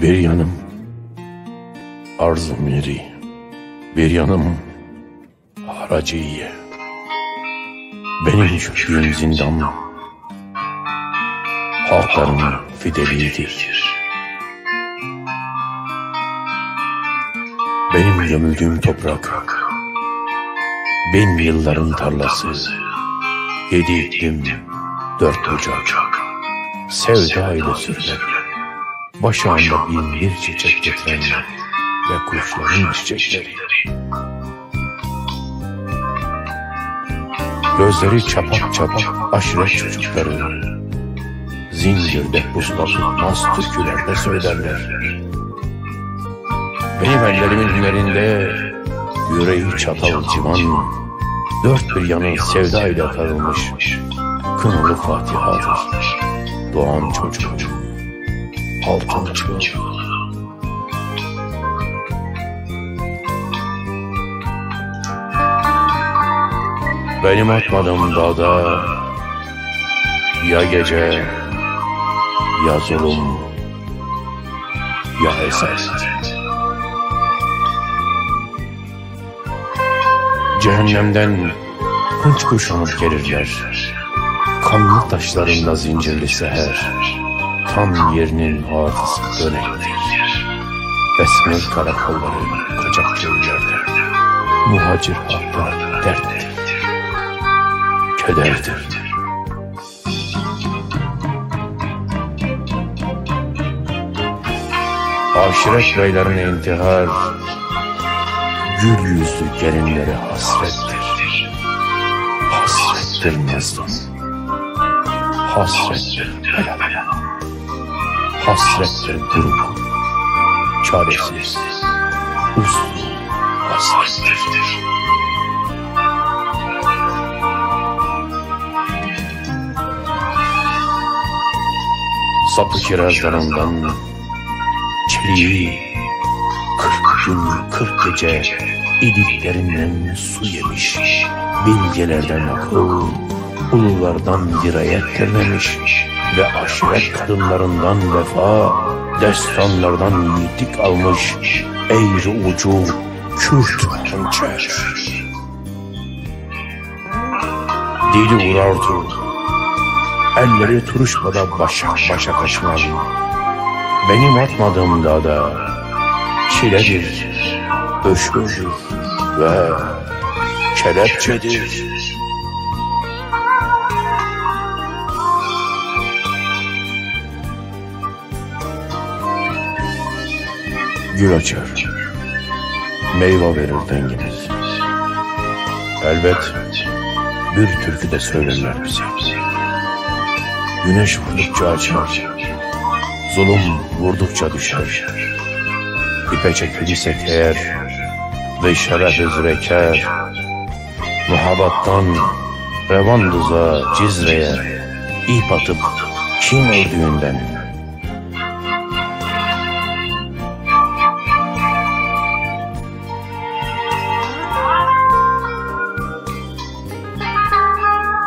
Bir yanım arz-ı miri, bir yanım haraciye. Benim çöktüğüm zindan halkların fideliğidir. Benim gömüldüğüm toprak bin yılların tarlası. 7 iklim 4 ocak sevda ile sürülen, başağında bin bir çiçek getiren ve kuşların çiçekleri. Gözleri çapak çapak aşiret çocukları, zincirde pusula tutmaz türkülerde söylerler. Benim ellerimin hünerinde yüreği çatal civan, dört bir yanı sevda ile karılmış kınalı Fatiha'dır. Doğan çocuk altın çığ. Benim atmadığım dağda ya gece, ya zulüm, ya esas. Cehennemden hınç kuşanıp gelirler, kanlı taşlarında zincirli seher, tam yerinin hafızı dönektir. Ve sınır karakolları kaçak köylerde, muhacir halklar derttir, kederdir. Aşiret beylerine intihar, gül yüzlü gelinlere hasrettir. Hasrettir mazlum, hasrettir bela, hasrettir grup, çaresiz, uslu hasrettir. Sapı kirazlarından çeliği 40 gün 40 gece idiklerinden su yemiş, bilgelerden akıl, ululardan dirayet terlemiş ve aşiret kadınlarından vefa, destanlardan yiğitlik almış eğri ucu Kürt hançer. Dili urartu, elleri turuşmada başak başa kaçmaz. Benim atmadığım dağda çiledir, öşürdür ve kelepçedir. Gül açar, meyve verir dengimiz. Elbet bir türküde söylerler bize. Güneş vurdukça açar, zulüm vurdukça düşer. İpe çekildiysek eğer ve şeref züreker, muhabbattan revandıza Cizre'ye ip atıp kim öldüğünden.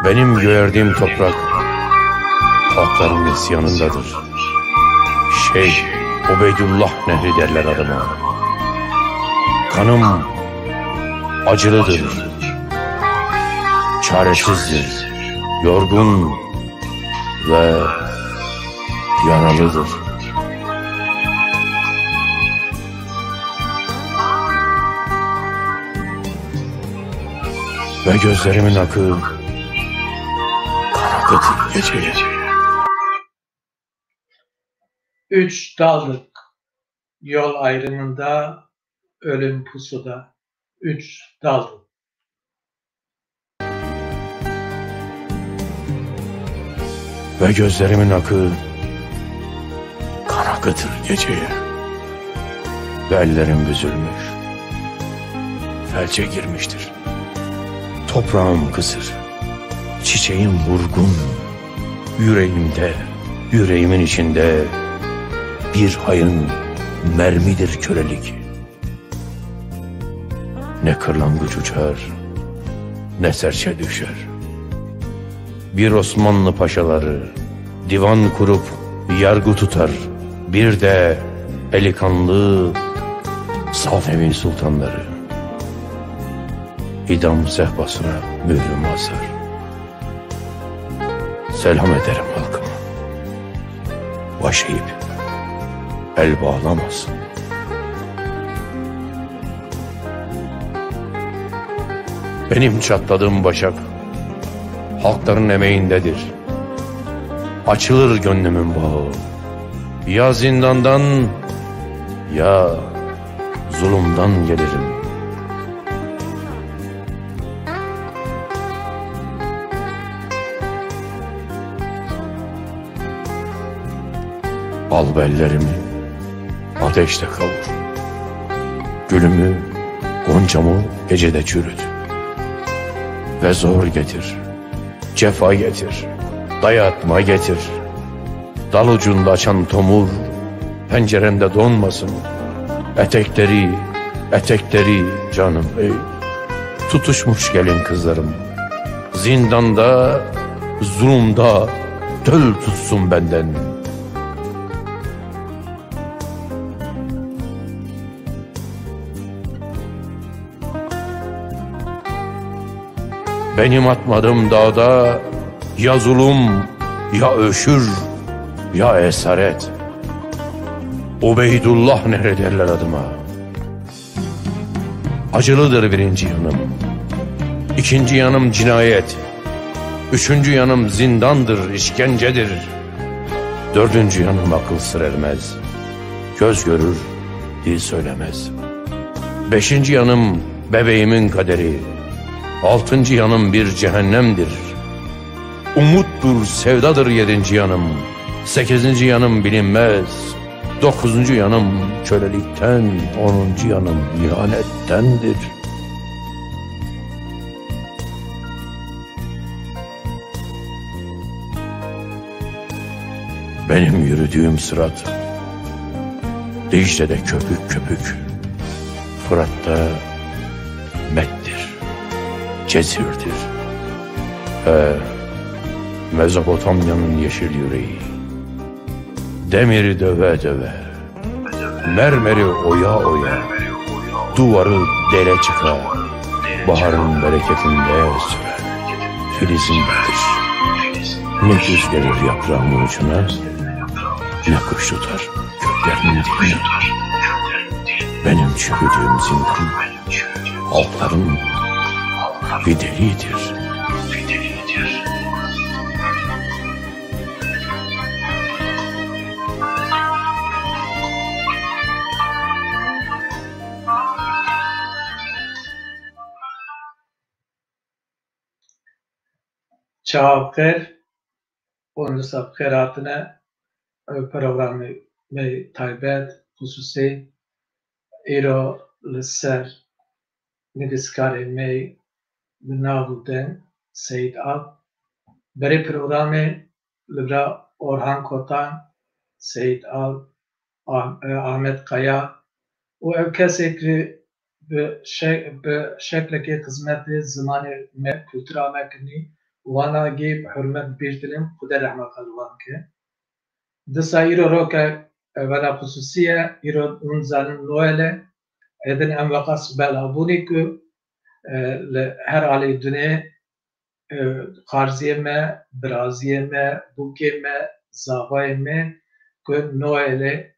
Benim göğerdiğim toprak halkların isyanındadır. Ubeydullah Nehri derler adıma. Kanım acılıdır, çaresizdir, yorgun ve yaralıdır. Ve gözlerimin akı kan akıtır geceye. 3 daldık yol ayrımında, ölüm pusuda. 3 daldık. Ve gözlerimin akı kan akıtır geceye. Ve ellerim büzülmüş, felçe girmiştir. Toprağım kısır, çiçeğim vurgun, yüreğimde, yüreğimin içinde bir hayın mermidir kölelik. Ne kırlangıç uçar, ne serçe düşer. Bir Osmanlı paşaları divan kurup yargı tutar. Bir de eli kanlı saf evin sultanları idam sehpasına mührümü asar. Selam ederim halkıma. Baş eğip el bağlamasın. Benim çatladığım başak halkların emeğindedir. Açılır gönlümün bağı. Ya zindandan ya zulümden gelirim. Al bellerimi ateşte kavur. Gülümü, goncamı gecede çürüt. Ve zor getir, cefa getir, dayatma getir. Dal ucunda açan tomur penceremde donmasın. Etekleri canım ey. Tutuşmuş gelin kızlarım. Zindanda, zulümda döl tutsun benden. Benim atmadığım dağda ya zulüm, ya öşür, ya esaret. Ubeydullah nehri derler adıma. Acılıdır birinci yanım. İkinci yanım cinayet. Üçüncü yanım zindandır, işkencedir. Dördüncü yanım akıl sır ermez. Göz görür, dil söylemez. Beşinci yanım bebeğimin kaderi. Altıncı yanım bir cehennemdir. Umuttur, sevdadır yedinci yanım. Sekizinci yanım bilinmez. Dokuzuncu yanım kölelikten, 10. yanım ihanettendir. Benim yürüdüğüm sırat Dicle'de köpük köpük, Fırat'ta Met'tir, Cezir'dir. Mezopotamya'nın yeşil yüreği, demiri döve döve, mermeri oya oya, duvarı dele çıka, baharın bereketinde sürer, filizindedir. Ne güz gelir yaprağın ucuna, ne kuş tutar köklerinin dibine. Benim çürüdüğüm zindan, halkların fideliğidir. Çağakır, onun sabkıratına programı ve taybet hususi iro lisser nediskar me binavuden Seyit Ab beri programı libra Orhan Kotan Seyit Ab Ahmet Kaya o ev kesekli به شکل که خدمت زمان kültür amekini wana gib hürmet birdilim Xuda rahmet kalvan ke disa iro roka vela hususiye iro unzanın noele edin em vakas belabuni ku her ali düne karziyeme braziyeme bukeme zavayeme ku noele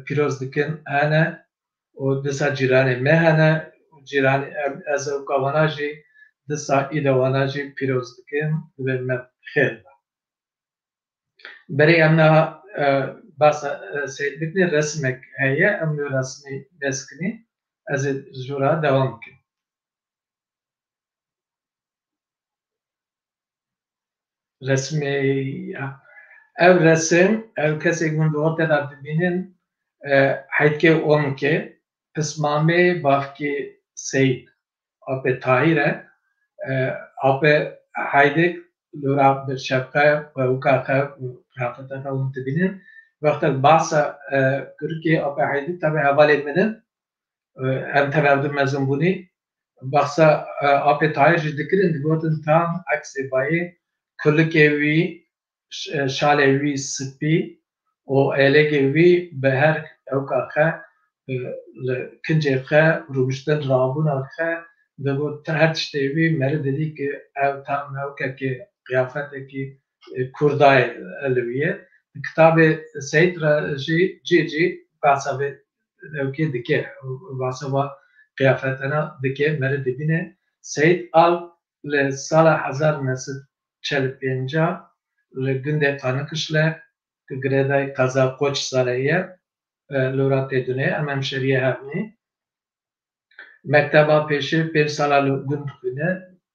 piroz dikin ana و دسا جیرانی مهنه جیرانی از اوکاواناجی دسا ایدواناجی پیروز دکن و خیر برای امنا بس سید بکنی رسمک هیه امنو رسمی بسکنی از جورا دوام کن رسمی ev resim ev kesi gündoğu da binin hayke on ke pismame bafki Seyit ape tahire ape haydik lura bir şapka ve ukaka rafata da untibinin vakti basa Türkiye ape haydik tabi havale etmeden hem teberdim mezun bunu basa ape tahir jiddikirin digotin tam aksi bayi kullukevi şalevi sıpi o elege vi be her evka kha kince kha rubişten rabuna kha ve bu her tiştevi meri dedi ki ev tam evka ki kıyafet ki kurdai elviye kitabı Seyyid Cici bahsabe evki dike bahsaba kıyafetine dike meri dibine Seyyid al le sala hazar nesil çelip yenca le günde kanıkışle گرێدای قەزا قۆچ سەرەیە لۆرا تێدونێ ئەمەم شەریە هەبنی مەکتەبا پێشێ پێ ساڵا گوند خوێنێ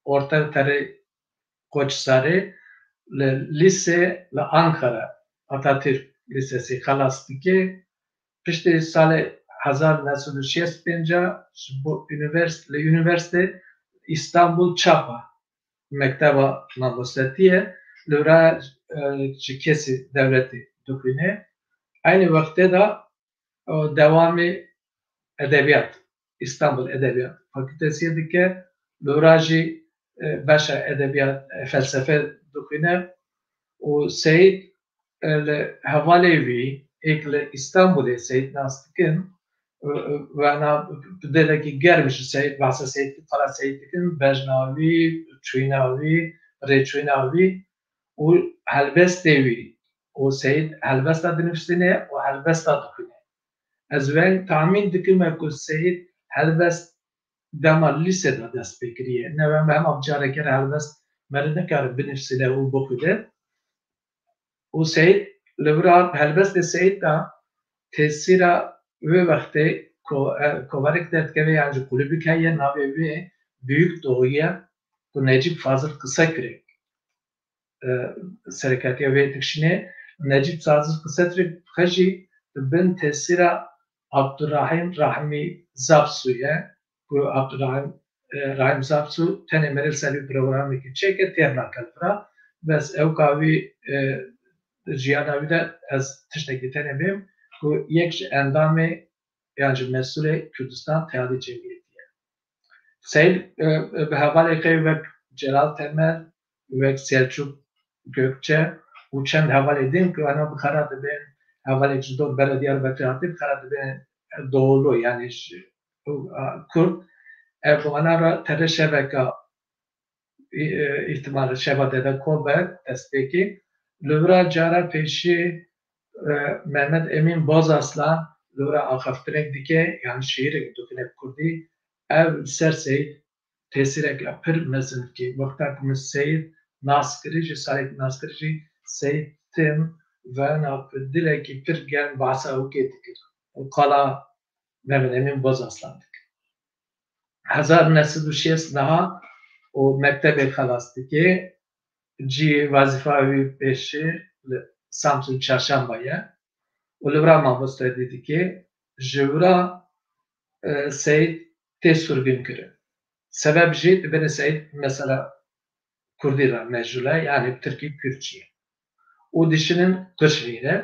ئۆرتە تەرێ قۆچ سەرێ لە لیسێ لە ئانکارا ئاتاتürk لیسێسی خەلاس دikê piştî salê 1965 ji bo li Üniversite İstanbul Çapa mekteba mamostetiyê lora ji kesî devletî dixwîne aynı vaxtê da devamê edebiyat İstanbul Edebiyat Fakültesiye dike lora jî beşa edebiyat felsefe dixwîne û Seyyid li hevalê wî êk li İstanbulê Seyyid nas dikin wena bi dilekî germ ji Seyyid behsa Seyyid qala Seyyid dikin bejna wî çûyîna wî rêçûyîna wî û helbestê wî û Seyyid helbesta dinivîsîne û helbesta dixwîne ez weng tahmîn dikim ku Seyyid helbest dema lîseda dest pê kiriye neve me hema careke re helbest meri nikare binivîsîne û bixwîne û Seyyid li wir helbestê Seyyid da tesîra wê wextê kovarek derdikeve yan ji kulîbik heye navê wê Büyük Doğu'ya ku Necip Fazıl Kısakürek serekatiya wê dikişîne Necip Fazıl Kısakürek xwe bin tesîra Abdurrahim Rahimî Zapsu'ye ku Abdurrahim Rahim Zapsu tenê merê serî programekî çêke têr nake vira bes ewka wî jiyana wî de ez tiştekî tenê bêm ku yek ji endamê yan ji mesulê Kurdistan Teyadî Cemîyetî ye. Seyyid bi hevalê xwe wek Celal Temel wek Selçuk Gökçe û çend hevalê din ku wana bixera dibên hevalek ji dor bere Diyarbekirê hatî bixera dibên doğulu yani Kurd ev wana ra tere şeveka ihtimal şeva dede Kolberg destpêkî li wir cara pêşî Mehmet Emin Bozaslan li wir axaftirek dike yani şîrek dixwîne Kurdî ev ser Seyyid tesîrek pir mezin dikê wexta ku min Seyyid nas kirî ji salek nas kirî jî Seyyid tim wena dilekî pir germ behsa wekê dikir û qala Mehmet Emin Bozaslan dikir 1960 niha û mektebê xelas dikê cî wazifa wî pêşî li Samsun Çarşamba ye û li wir mamosteyî dike ji wir Seyyid tê surgin kirin sebeb jî dibêne Seyyid mesela Kurdî ra mecûle yani Tirkî Kürtçî û dişinin qişrîne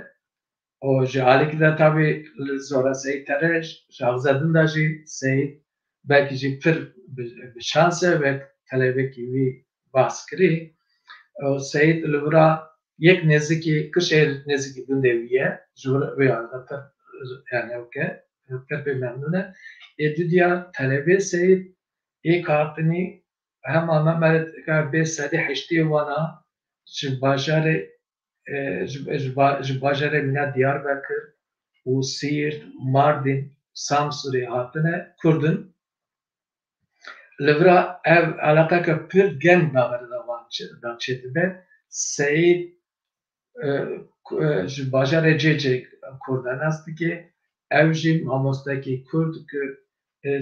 û ji alîkî de tabii li zora Seyyid tere ji Avzedin de jî Seyyid belkî jî pir bi şans e wek telebekî wî bahs kirî Seyyid li wir yek nêzîkî kişê nêzîkî gundê wî ye ji wî arda pir yani weke pir pê memnûn e êdidiya telebê Seyyid êk hatinî hema me meredika bê sedî heştê wana ji bajarê ji bajarê mîna Diyarbekir û Siirt Mardin Samsurê hatine Kurdin li wir ev alaqeke pir germ navberda wan çêdibe Seyyid ji bajarê Cêcê Kurdan nas dike ev jî mamostekî Kurd ku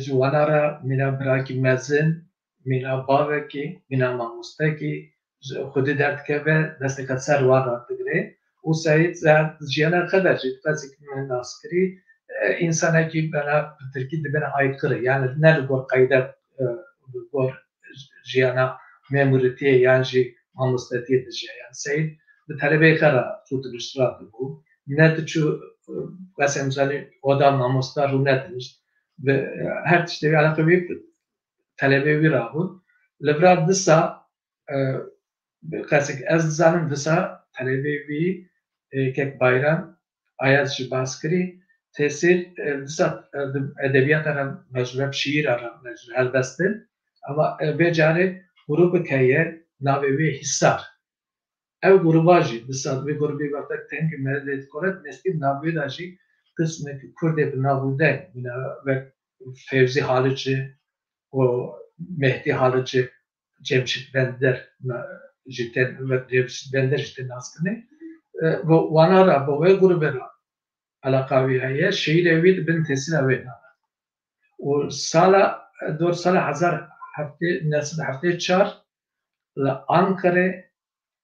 ji wana re mîna birakî mezin mîna bavekî mîna mamostekî xwedî derdikeve desteke ser wan radigire û Seyyid jiyana xwe de jî qesekî min nas kirî însanekî bena bi Tirkî dibêne aykırı yani ne li gor qeydet li gor jiyana memûriyetiyê yan jî mamostetiyê dije yani Seyyid bi telebê xwe re çû diliştira dibû ne diçû qesem zanî oda mamosta rû nedinîşt bi her tiştê wî eleqe wî telebê wî rabû li wir disa qesekî ez dizanim disa telebê wî kek bayram ayaz ji baskiri tesir disa edebiyat ara mecrub şiir ara mecrub helbestin ama becari grubu keye nave ve hissar ev gruba jî disa ve grubi vakti tenki merdet koret neski nave da jî kısmı Kurde bir navude ve Fevzi Halıcı o Mehdi Halıcı Cemşit Bender jiten ve Cemşit Bender jiten askını bu vanara bu ve grubera alakavi heye şehir evit bin tesir evit o sala 4 sala hazar hafte nesil hafte çar la Ankara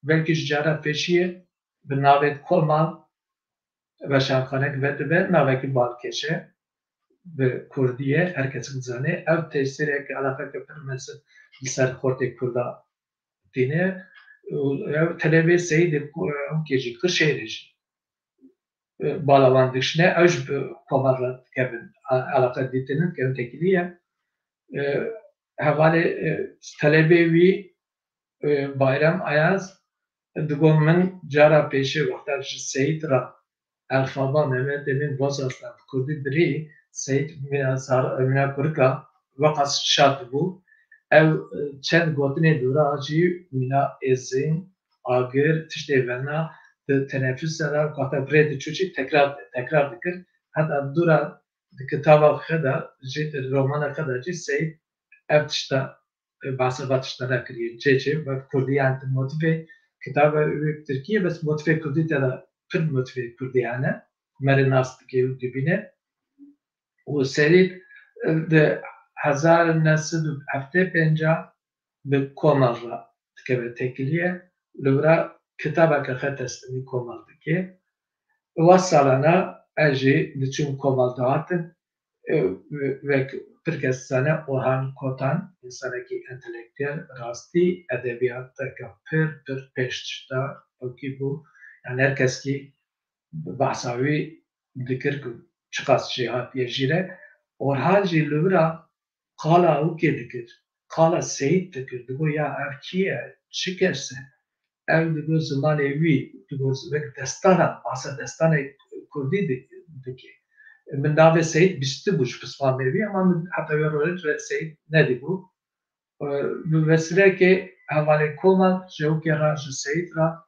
belki jara peşiye bir navet kolmal ve şarkınek ve naveki balkeşe ve Kurdiye herkesin zane ev tesirek alaka köpürmesi lisar korte kurda dine ev talebe seydi keci kırşehirci balavandık ne öj komarlat kevin alaka ditinin kevin tekiliye havale talebevi bayram ayaz dugomen jara peşe vaktar seyit ra Alfaba Mehmet Emin Bozaslan Kurdi biri Seyit Mina Kurka vakas şart bu ev çend gotine dura acı Mina ezin agir tişte vena teneffüs ara kata bredi çuçi tekrar dikir hatta dura kitaba kadar jet romana kadar Seyit ev tişte bahseder tişte kiriye çeçe ve Kurdiyan motive kitaba Türkiye bes motive Kurdi tada pir motive Kurdiyane merinast ki dibine o seri de 1975 به کاملا که به تکلیه لورا کتاب که خط است می کامل که و سالانه اجی نچون کامل دهاتن و پرکستانه اوهان کوتان انسانه که انتلیکتیل راستی ادبیات که پر پیشتا اوکی بو yani herkes ki bahsavi dikir ki çıkas cihat yejire orhan jilura kala uke dikir kala seyit dikir digo ya erkiye çıkerse ev digo zaman evi digo ve destana bahsa destana kurdi dikir min dave seyit bisti buç pısman evi ama hatta yorulur seyit ne digo vesile ki havale koma jevke raj seyit ra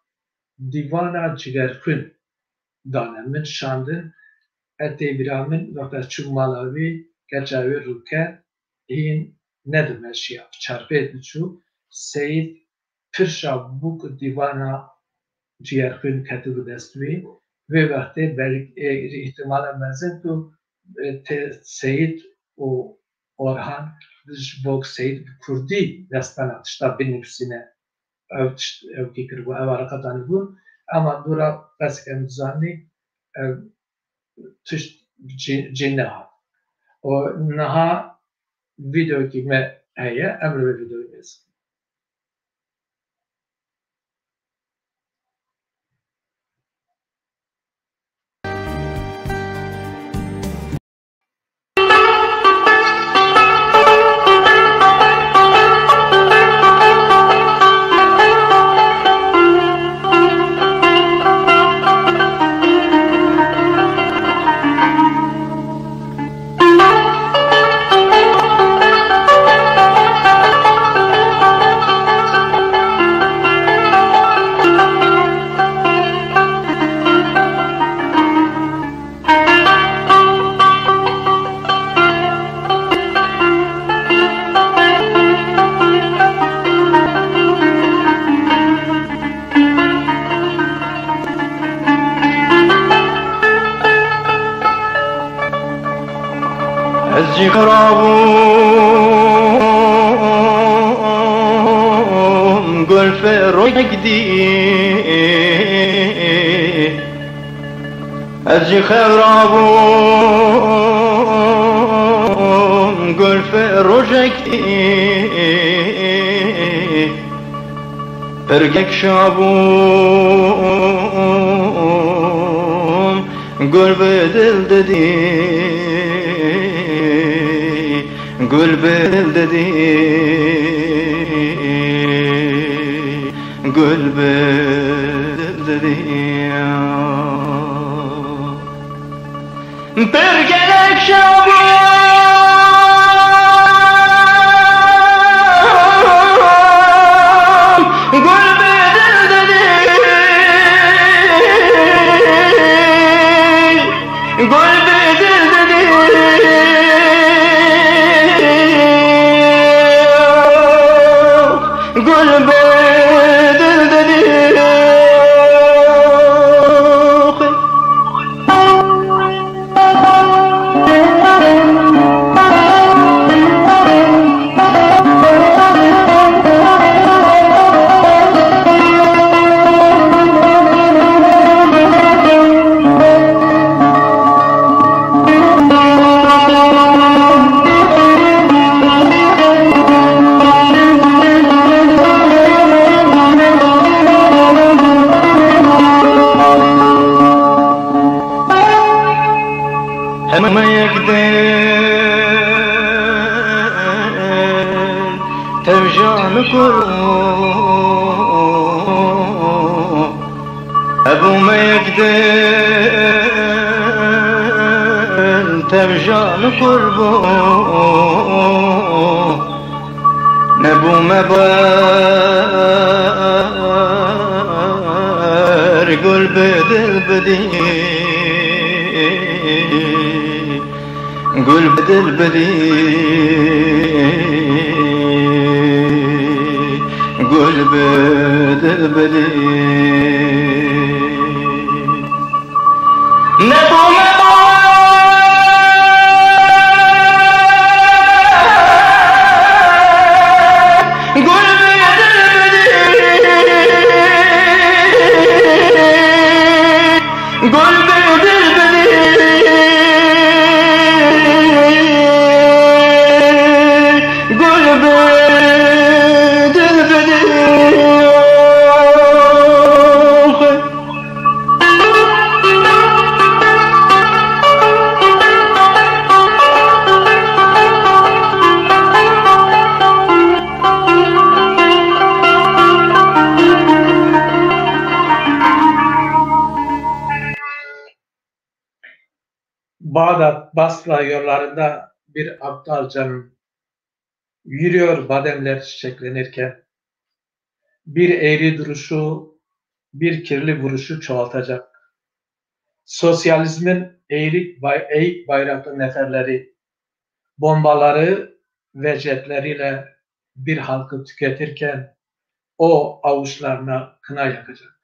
divana cigerkün danem min şandın ete biramın vakti çumalavi geçavi ruke in ne demeşi çarpı etçu seyit pirşa buk divana cigerkün katibu destvi ve vakti belki ihtimalen benzer tu seyit o Orhan bok seyit Kurdi destana işte bir nefsine ev kikir bu ev harekatani bu ama dura basken zanni tuş cinne ha o naha video ki me heye emre video is خرابون گلف روی دی از خرابون گلف روی دی پرگک شابون گل به دل دادی گل بلدی گل بلدی Pergelek şabu gül bedel dedi, gül bedel dedi, gül bedel dedi. Hem yekden tevcanı kurmu, Ebu mekden tevcanı kurbu, ne bu meber gül bedel bedi, gül bedel bedi, gül bedel bedi. Ne bu meber gül bedel bedi, gül bedel bedi. Bağdat, Basra yollarında bir aptal canım yürüyor bademler çiçeklenirken. Bir eğri duruşu, bir kirli vuruşu çoğaltacak. Sosyalizmin eğik bayraklı neferleri, bombaları ve jetleriyle bir halkı tüketirken o avuçlarına kına yakacak.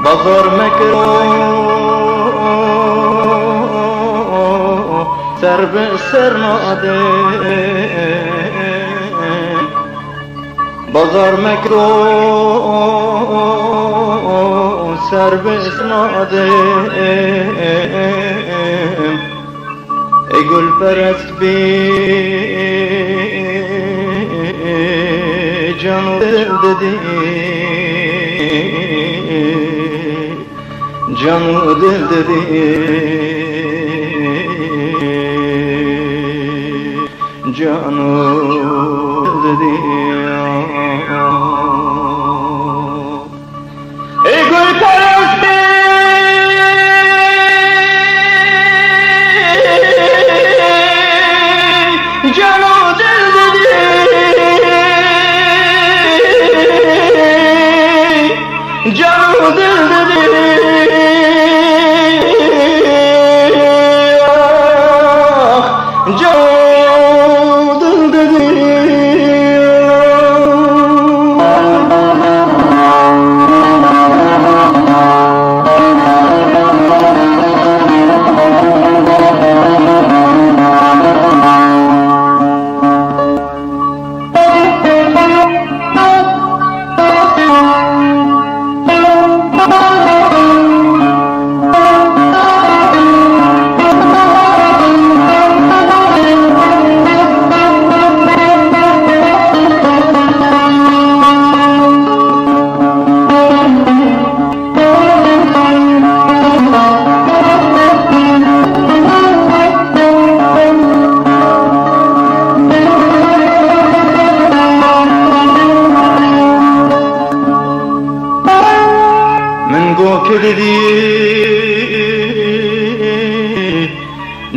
Bazar mekro serbe sermade, Bazar mekro serbe sermade, gül perest bi canı dedi, canı dil dedi, canı dedi. Ey gül perest canı dil dedi, canı dil dedi.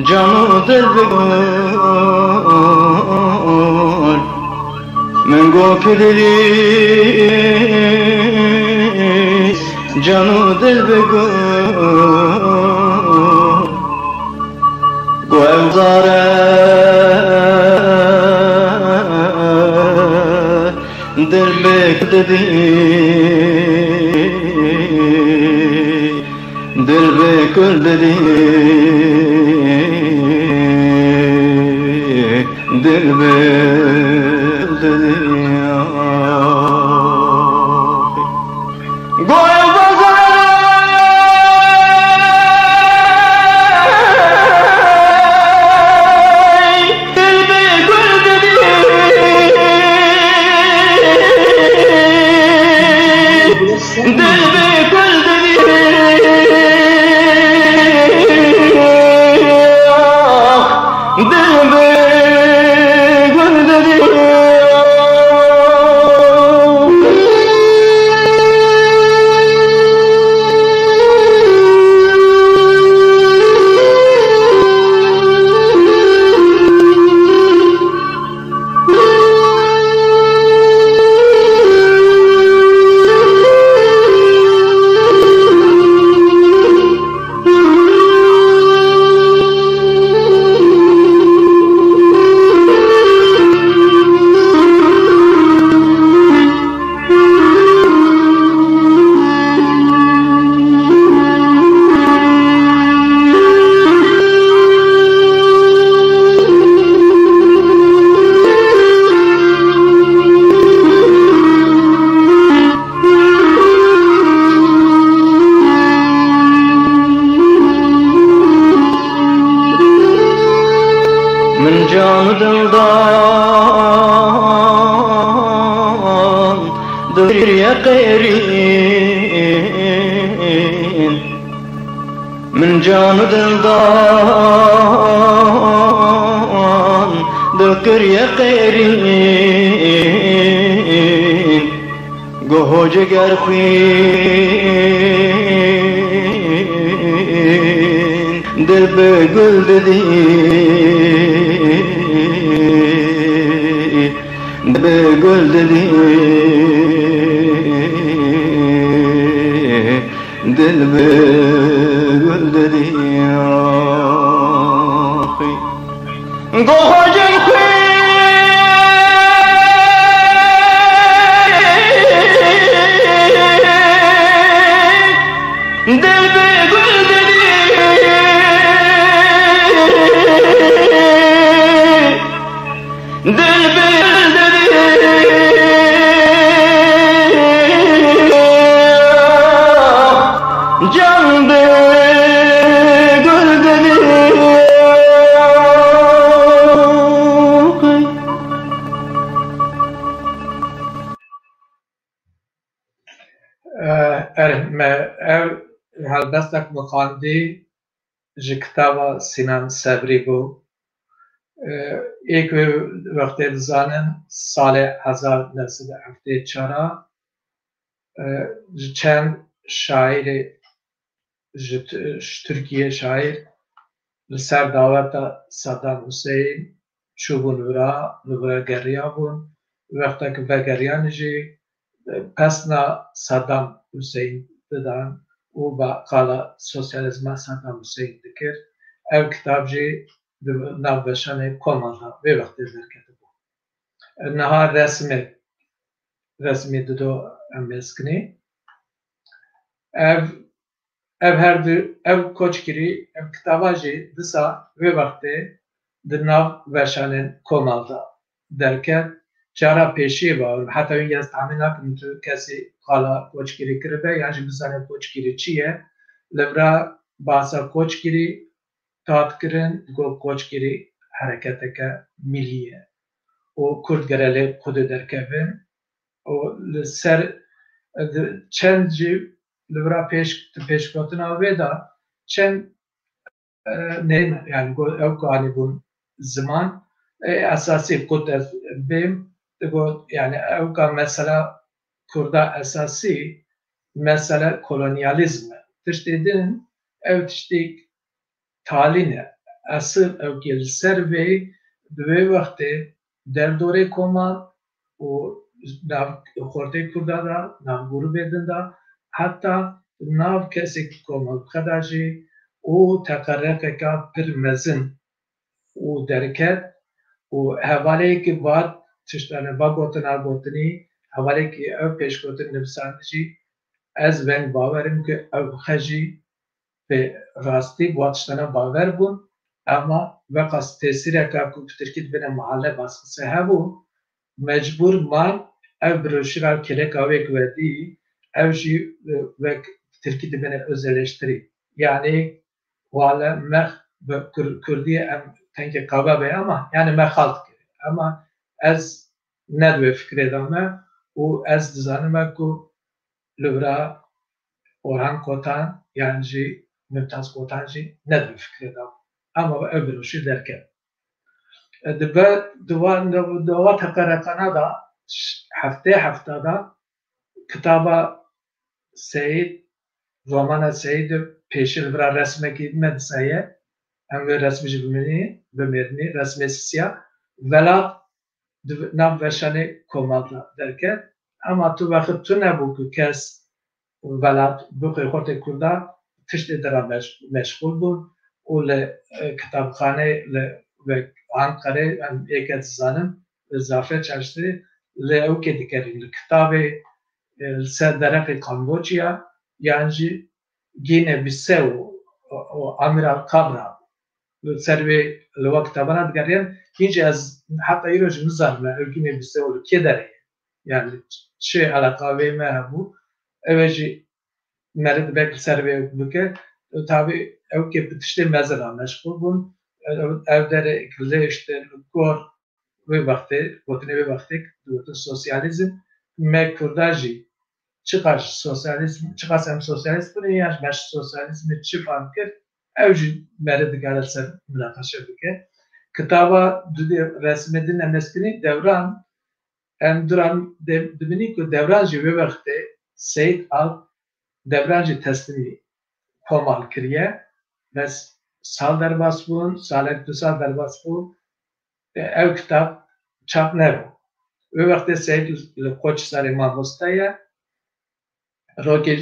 canı dil bigul men gokidili canı dil bigul go evzare dil bekdedi dil bekul dedi dil bekul dedi goya bazay dil bekul dedi dil bekul dedi dil bekul dedi من جان دلدان دل يقيرين من جان دلدان دل يقيرين قهو جگر خوين دل بگل ددی بگل ددی دل بگل ددی گوه جن خوین دل بگل ددی دل بگل ددی جان بگل ددی ev helbestek mukandî ji kitaba Sinan Sebrî bû. Êk wê wextê dizanin salê 1974 ji çend şaîrê ji Tirkiye şaîr li ser daveta Saddam Hüseyin çûbûn li vira geriya bûn. Wextekî vegeriyan jî pesna Saddam Hüseyin didan û qala sosyalizma Saddam Hüseyin dikir. Ev kitab jî di navbeşanê komanda vê wextê derketibû. Niha resmî dido em êskirî. Ev her du ev koçkirî ev kitaba jî disa vê wextê di navbeşanên komanda derket. Çara pêşî var heta wî ez tahmîn nakim tu kesî qala koçkirî kiribe yan jî bizane koçkirî çi ye. Li vira bahsa koçkirî tat kirin got koçkirî hereketeke millî ye. û Kurd gerelê xwedê derkevin û li ser çend jî li vira pêşketina wê de çend neyên yani ew ku anîbûn ziman esasî ku ez bêm digot yani ew ka mesela Kurda esasî mesele kolonyalizm e. Tiştê din ew tiştê talîn e. asıl evkil serve dve vakti derdore komal o nav korte kurda da nav grubu da hatta nav kesik komal kadaji o takarraka ka pirmezin o derket o havale ki बाद tiştane bagotun agotuni havale ki ev peşgotin nefsanji ez ben baverim ki ev xeji ve rasti bu tiştane baver bun ama vekas tesireka ku Türkiye bine mahalle baskısı hebu mecbur man ev broşüra kelek avek verdi ev jî ve Türkiye bine özelleştiri yani valla meh Kürdiye em tenke kavga be ama yani me halt ama ez nedve fikre dame u ez dizanime ku lübra Orhan Kotan yani jî Mümtaz Kotan jî nedve fikre dame ama öbür şu derken dibe duvar takarakana da haftada kitaba Seyit romana Seyit peşil vra resme gitmedi saye hem ve resmi bimeni resmi siyah velat nav verşane komalda derken ama tu vakit tu ne bu kes velat bu kote kurda tişte dera meşgul bu o le kitapkhane le ve Ankara hem eket zanım zafet çalıştı le o ke dikerin kitabı se derek Kamboçya yani Gine Bissau o Amiral Cabral serve لوا كتابنا دقرين كينجي از حتى يروج نزار ما الجيني بيسوي كده يعني شيء على قوي ما هو اوجي مرد بك serve بك tabi ev ki bitişte mezara meşgul bun evdere kile işte kor ve vakti botine ve vakti sosyalizm me kurdaji çıkar sosyalizm çıkarsam sosyalizm bunu yaş baş sosyalizmi çıkan ki evci merdi galası münakaşa bike kitaba resmedin emeskini devran duran dibini ki devrancı ve vakti Seyit al devrancı teslimi komal kiriye ve sal derbas bun salek dusal derbas bun ev kitap çap nevo ve vakti Seyit koç sarı mahvustaya roke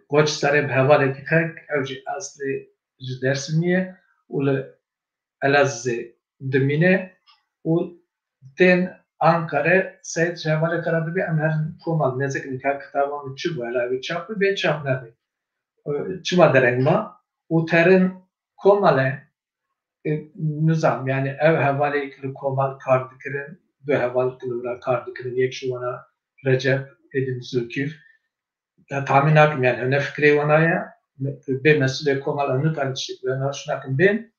koç sarı bhavale ki hek evci asli dersimiye ul Elazığ demine u ten Ankara Seyit Şevale karadı bir emher komal nezik nikah kitabı çubu ela bir çapı bir çap nevi çuma derengma u terin komale nizam yani ev havale ikili komal kardikirin ve havale kılıvra kardikirin yek şu ana Recep Edin Zülküf tahmin hakim yani ne fikri ona ya bir mesele komal anı kardeşlik ve naşnakin ben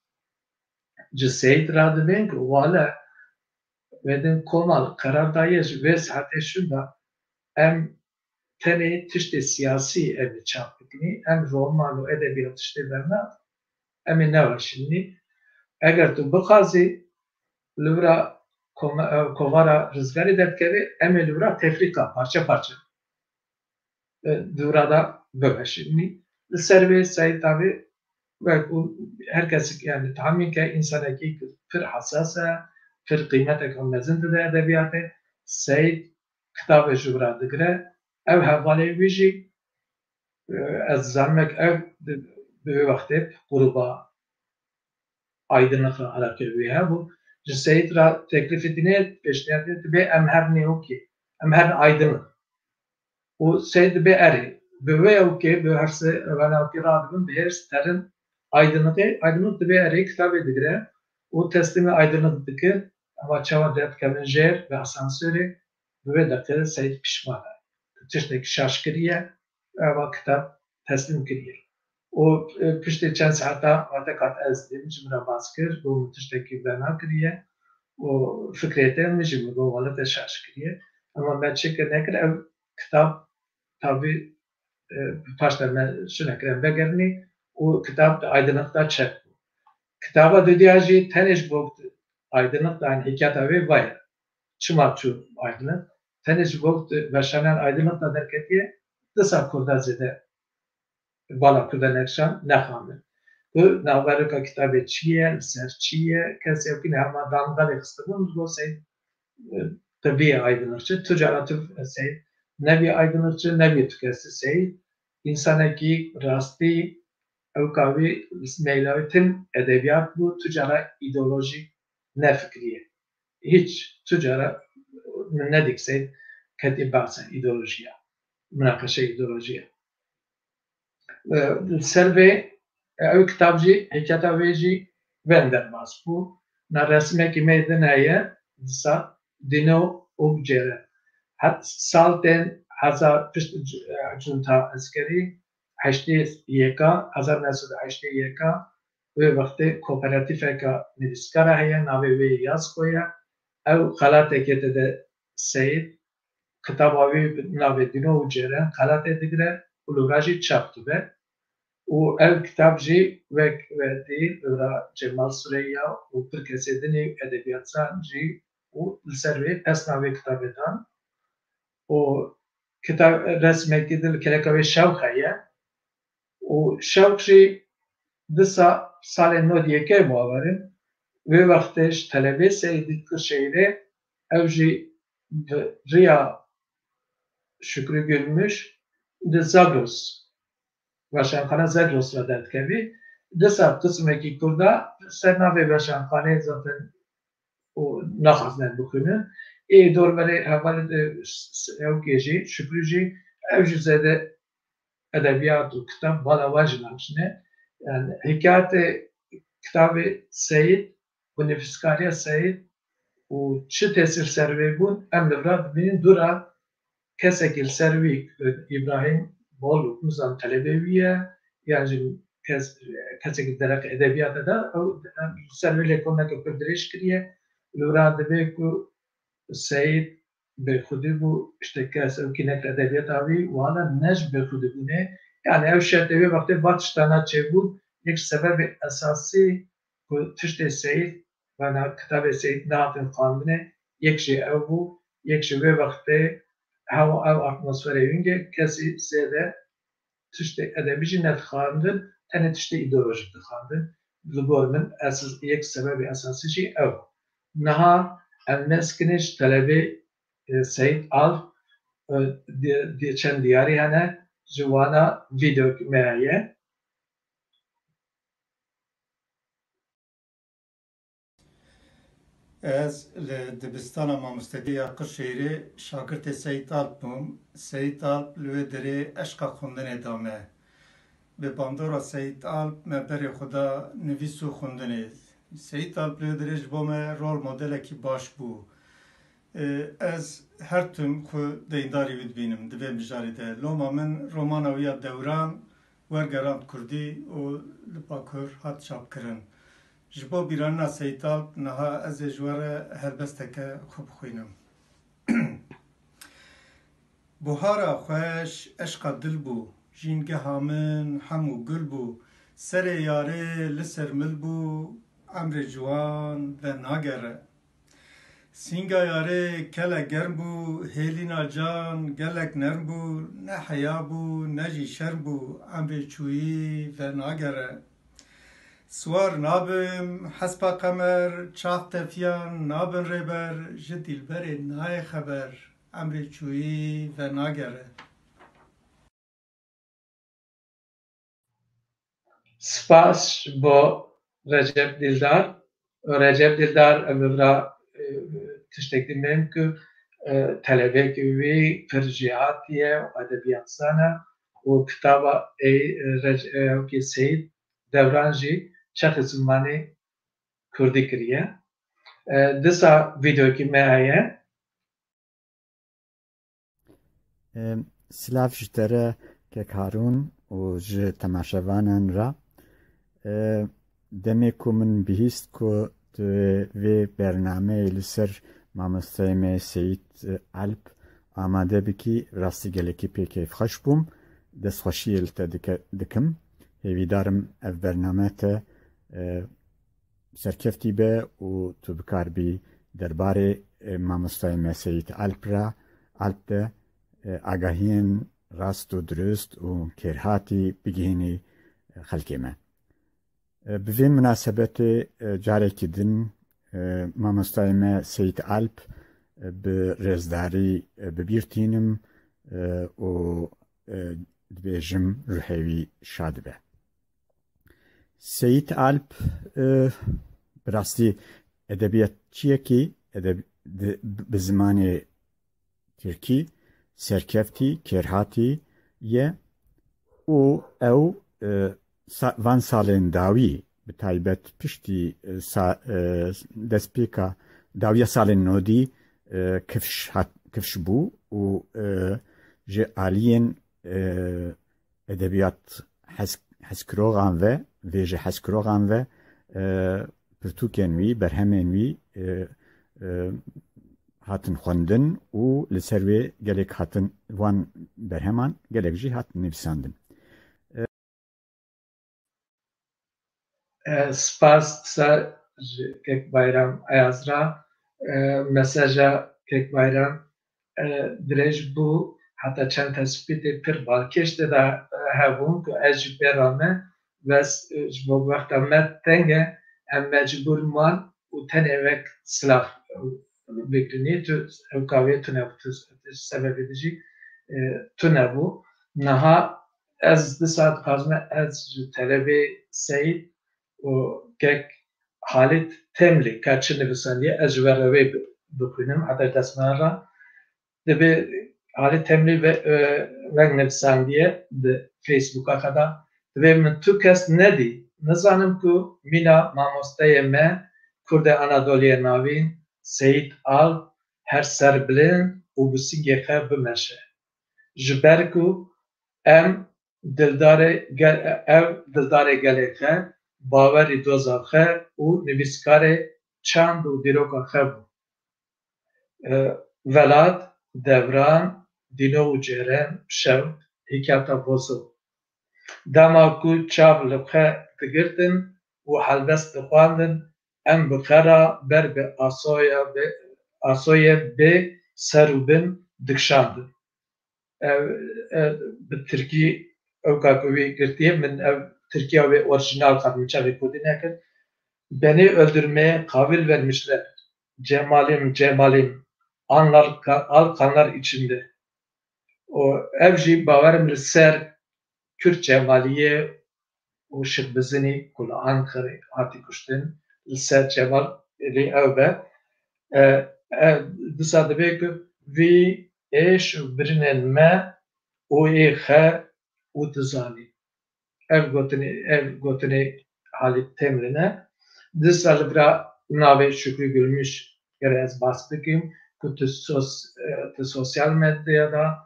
Seyit radı ben ki valla vedin komal karardayız ve zaten şunda hem tene tişte siyasi evi çapıkni hem romanı edebiyat tişte verme hem ne var şimdi eğer tu bakazi lüvra kovara rızgar edepkeri hem lüvra tefrika parça parça durada böyle şimdi serve Seyit abi ve herkes yani tahmin ki insana ki pir hassasa pir kıymete kalmazın da edebiyatı Seyit kitabı jubra digre ev havale viji az zanmek ev bir vakti gruba aydınlıkla alakalı bu Seyit ra teklif edine peşniyat etti ve emher ne o ki emher aydınlık o Seyit be eri böyle o ki böyle herse bana ki radın bir sterin aydınlık bir eri kitap edilre o teslimi aydınlıktaki ama çava dert kemenjer ve asansörü böyle dakika Seyit pişman tişteki şaşkiriye ama kitap teslim kiriye o pişte çen saata kat ezdim cümle baskır bu tişteki bana kiriye o fikreten mi cümle bu valla da şaşkiriye ama ben çeker ne kadar kitap tabi başlarına şuna kadar begerni o kitap aydınlıkta çek kitaba dediği teneş bu aydınlıktan hikayet ve vay çımaçu aydınlık teneş bu başlanan aydınlıkta derketiye dışa kurda zede bala kurda nekşan ne hamle Bu navarka kitabı çiye, ser çiye, kesi yapın ama damgalı kısmı bu şey tabii aydınlıkçı, tüccaratı şey, ne bir aydınlıkçı ne bir tüketici şey, insana ki rastı evkavi meylavetin edebiyat bu tüccara ideolojik ne fikriye. Hiç tüccara ne dikse kati bahse ideolojiye, münakaşa ideolojiye. Serve ev kitapçı hekayataveci vendermaz bu. Na resme ki meydanaya disa dino obcere. Hat salten hazar pişt junta askeri haşti yeka hazar nasıl haşti yeka ve vakti kooperatif eka nediskara haya nave ve yaz koya ev halat ekete de seyit kitap avi nave dino obcere halat edigre uluraji çaptı ve o ev kitapçı ve değil Cemal Süreyya o Türkçedeni edebiyatçı o serve pesnave kitabetan o kitap resme gidil kelekave şavkaya o şavkçı disa salen no diye ke muavarin ve vakteş talebe seydi Kırşehir'e evci Riya Şükrü Gülmüş de Zagros Başankhane Zagros'la dertkevi. Desa kısmeki kurda sernave başankhane zaten o naxaznen bukunu. Dormeli havale de evkeji, şükrüci, evci zede edebiyatı kitap bana vajinamşine. Yani hikayeti kitabı Seyit, bu nefiskariye Seyit, o çi tesir servi bun, emlevrat binin dura kesekil servi İbrahim Bolu nizam talebeviye yani kesekil derek edebiyata da serviyle konuda köpürdiriş kiriye Lurad be ku Seyit be khudi bu işte kesekil kinek edebiyat avi valla nej be khudi bu ne yani ev şertevi vakti batıştana çebu ilk sebebi esası bu tişte Seyit bana kitabı Seyit Naat'ın kanunu yekşi ev bu yekşi ve vakti هوا او atmosfere yünge kesi zede tüşte edebici net kandın tane tüşte ideolojik kandın Lugor'un esas ilk sebebi esası şey ev. Naha el-meskiniş talebi Seyit Al çen diyari hane juvana video meye Ez li dibistana mamostediya Qirşehirê şagirtê Seyit Alp bûm. Seyit Alp li wê derê eşqa xwendinê da me. Bi bandora Seyit Alp me berê xwe da nivîs û xwendinê. Seyit Alp li wê derê ji bo me rol modelekî baş bû. Ez her tim xwe deyindarî wî dibînim di vê mijarê de. Loma min romana wî ya Dewran wergerand Kurdî û li Bakur hat çapkirin. Ji bo bîranina Seyit Alp niha ez ê ji we re helbesteke xwe bixwînim. Buhara xweş eşqa dil bû, jîngeha min hemû gul bû, serê yarê li ser mil bû, emrê ciwan ve nagere. Sînga yarê kelek germ bû, hêlîna can gelek nerm bû, ne heya bû, ne jî şerm bû, emrê çûyî ve nagere. Swar nabim, hespa kemer, çax tefiyan nabin rêber, ji dîlberê nayê xeber, emrê çûyî ve nagere. Spas bo Recep Dildar. Recep Dildar evra tiştekli mümkü talebe gibi tercihatiye edebiyat sana o kitaba ki Seyit Devranji şarkı zumani Kurdi kiriye. Disa video ki mehaye سلاف جتره که کارون و ج تماشاوانان را دمی کو من بهیست کو و برنامه لسر مامستای سید الپ آماده بکی راستی گلکی پیکیف خوش بوم دست خوشی التا دکم هیویدارم اف برنامه تا سرکفتی به و تو بکار بی درباره مامستای سید الپ را الپ ده آگاهین راست و درست و کرهاتی بگهینی خلکی من بوی مناسبت جارێکی دن مامۆستای me سید ئالپ bi rêzdarî bibîrtînim û dibêjim ruhewî şad be. Seyit Alp bi rastî edebiyatçiyekî bi zimanê Tirkî serkeftî kêrhatî ye û ew van salên dawî bi taybet piştî destpêka dawiya salên nodî kifş bû û ji aliyên edebiyat hezkirogan ve vê ji hezkirogan ve pirtûkên wî berhemên wî hatin xwendin û li ser wê gelek hatin wan berheman gelek jî hatin nivîsandin. Spas Kek Bayram Ayazra mesaja Kek Bayram dirêj bû heta çend tespîtê pir balkêş de hebûn ku ez ji pêra me wes ji bo wexta me teng e em mecbûr man û tenê wek silav bikirînî tu ew kavê tu nebû tu sebebê dijî tu nebû. Niha ez disa dixwazim ez ji telebê Seyid û Kek Halit Temlî ka çi nivîsandiye ez ji we rewê bixwînim heta destmara dibe Halit Temlî wek nivîsandiye di Facebooka xwe de dibe min tu kes nedî nizanim ku mîna mamosteyê me Kurdê Anadoliyê navîn Seyid Alp her serbilind û bi singê xwe bimeşe ji ber ku em dildarê gelê xwe bawerî doza xwe û nivîskarê çand û dîroka xwe bû. Velat, devran, dîno û cêren, şev, hîkata bozo. Dema ku çav li xwe digirtin û helbest dixwandin em bi xera ber bi asoyê bê ser û bin dikşandin. Bi Tirkî ew ka ku wî girtiye min ev Tirkiya wê orijinal xwe çavê Kurdî nekir. Beni öldürmeye kavil vermişler. Cemalim al kanlar içinde. O ev jî bawerim li ser Kürt Cemaliye û Şirbizinî ku li Ankarê hatî kuştin li ser Cemal lê ew be disa dibe ku vî êş û birinên me û ê xwe û dizanî. Ev gotinê Halit Temlî ne. Disa li bira navê Şükrü Gülmüş gere ez bas bikim ku tu sosyal medyada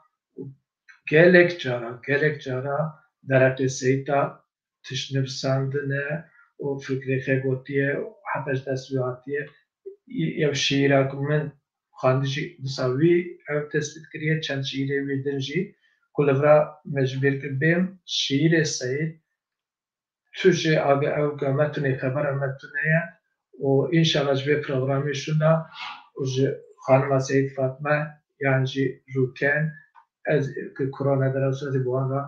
gelek cara derekê Seyid'a tişnivîsandine û fikrê xwe gotiye heta ji dest wî hatiye ev şîîra ku min xwandî jî disa wî ew tespît kiriye çend şîîrê wî din jî ku li vira me ji bîr kir bêm şîîrê Seyid tu jê avê ew ka me tunê xebera me tuneye û înşallah ji vê programê şûna ji xanima Seyid Fatma yan jî Rûken ez ku korona derewsa ez ê bi wan re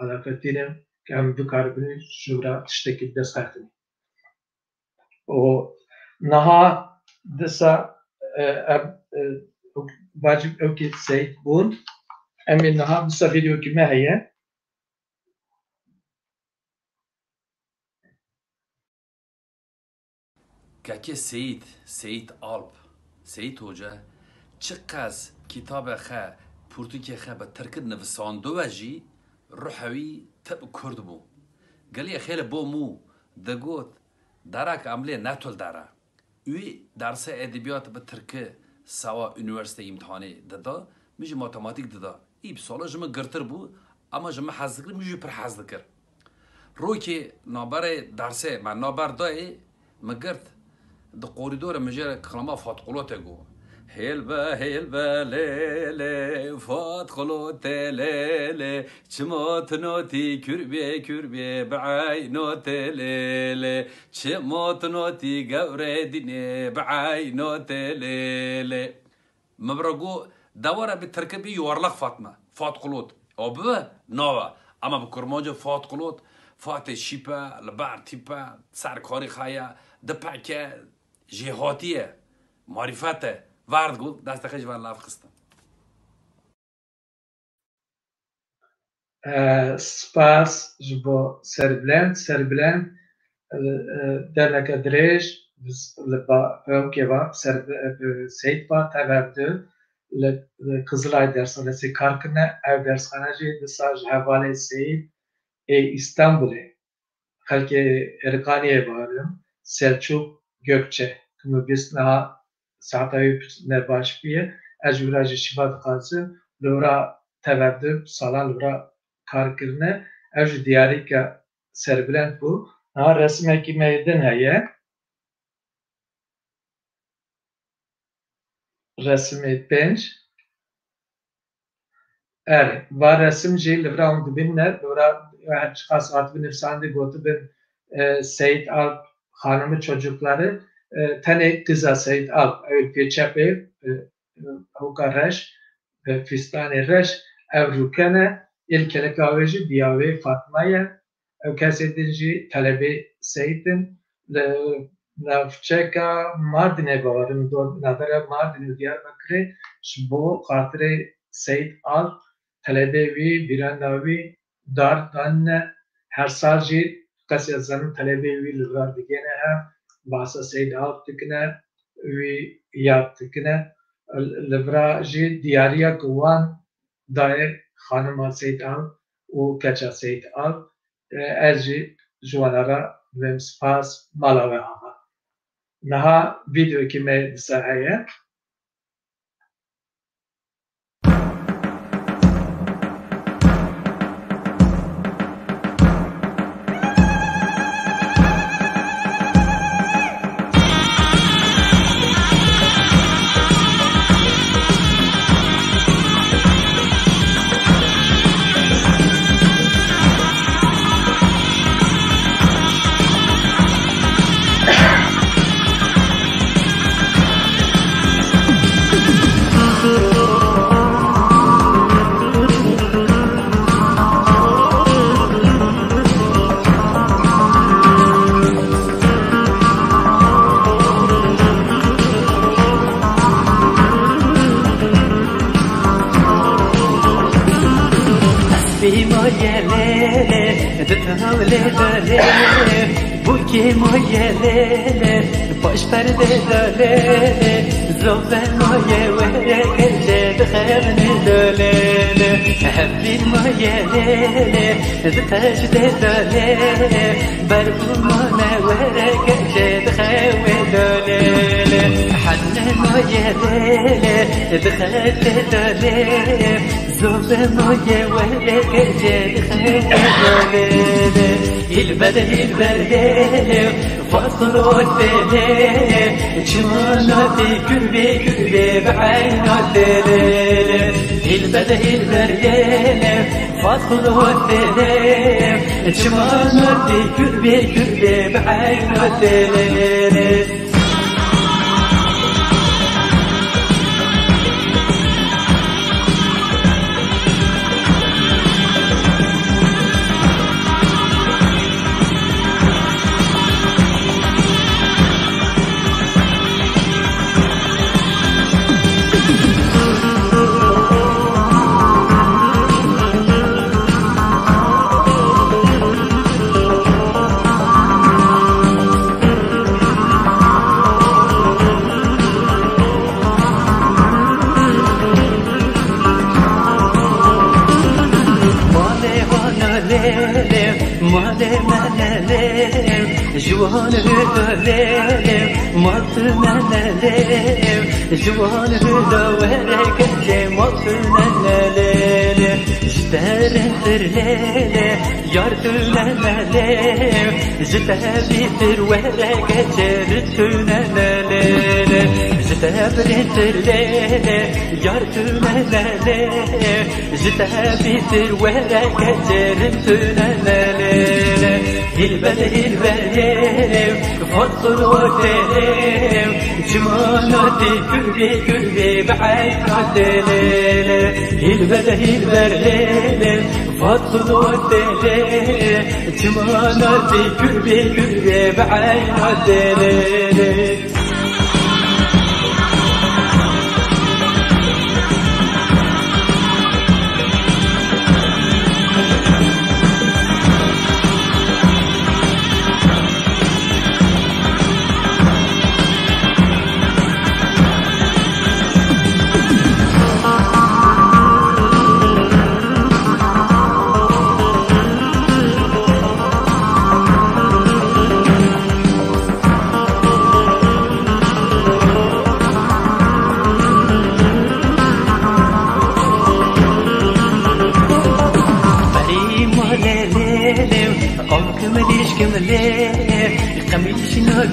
alaqetînim ku em bikaribînin ji wira tiştekî destxistinê. û niha disa em bacî ewkê Seyid bûn em ê niha disa vîdyokî me heye. Keke Seyid Alp, Seyid Hoca, çi qas kitaba xwe Pirtûkê xwe bi Tirkî nivîsandiwe jî ruhewî tib Kurd bû. Gelê xêle bo mû digot darak emlê netul dara. Wî dersa edebiyat bi Tirkî sawa üniversite imtihanê dida, min jî matematik dida. Îb sala ji min girtir bû ama ji min hez dikir, min jî pir hez dikir. Rokê naberê dersê me naber dayê min girt di koridora min jê qilama Fatqulatê got. Helbe lele Fatqulatê lele çima tinotî kürbê bi'aynotê lele çima tinotî gewre dînê bi'aynotê lele. Me bira got dewera bi Tirkî bî yuwarlaq Fatma Fatqulat. O bibe nava ama bi Kurmanca فات شیپا لبار تیپا سر کاری خایا دپعکه جهاتیه معرفته وارد گل دست خیلی وار لاف خستم سپاس جبو سربلند درنک دريج لبا önkeva seyit ba teverde le Kızılay dershanesi karkına ev dershaneci disaj havale seyit İstanbul'e halke Erkaniye varım Selçuk Gökçe kimi biz naha saatayı ne başpiye ecvrajı şivat kalsın lora teverde salan lora karkına ev diyarika serbilend bu naha resmeki meydan heye resmi penç var resim jî li vir ew dibîne li vir çiqas hatibin nivîsandî gotibin Seyit Alp hanımı çocukları tenê kıza Seyit Alp ew pêçepê hoka reş fistanê reş ev rûkene ilkeleka wê jî diya wê Fatma ye ew kesê din jî telebê Seyit'in li navçeka Mardinê bawarim navbera Mardin û Diyarbekirê ji bo xatirê Seyit Alp talebe wî bîranda wî dar danine her sal jî kesê zanin talebe wî li vir digene hev bahsa Seyit Alp dikine wî yad dikine li vir jî diyariya ku wan daye xanima Seyit Alp û keça Seyit Alp ez jî ji wan re divêm spas mala we ava niha vîdeoyekî me disa heye Buke moye lele, baş perde lele, zoben moye vere gece dkhevne lele, hablin moye lele, dkhajde lele, barbumana vere gece dkhevne lele, hannen moye lele, dkhajde lele, zoben moye vere gece dkhevne lele. البدل فصل الدليل جمالتي قربي بعين الدليل البدل فصل الدليل جمالتي قربي بعين الدليل جوان هدالم مطمئنم جوان هدالم مطمئنم جدارن ترلم يارتنم جدابي ترورك جرتنم جدابرن ترلم يارتنم جدابي ترورك جرتنم البدل فصل ودلم جمالتي قربي بعين الدليل البدل فضل دلي جمانتي كربي بعين دلي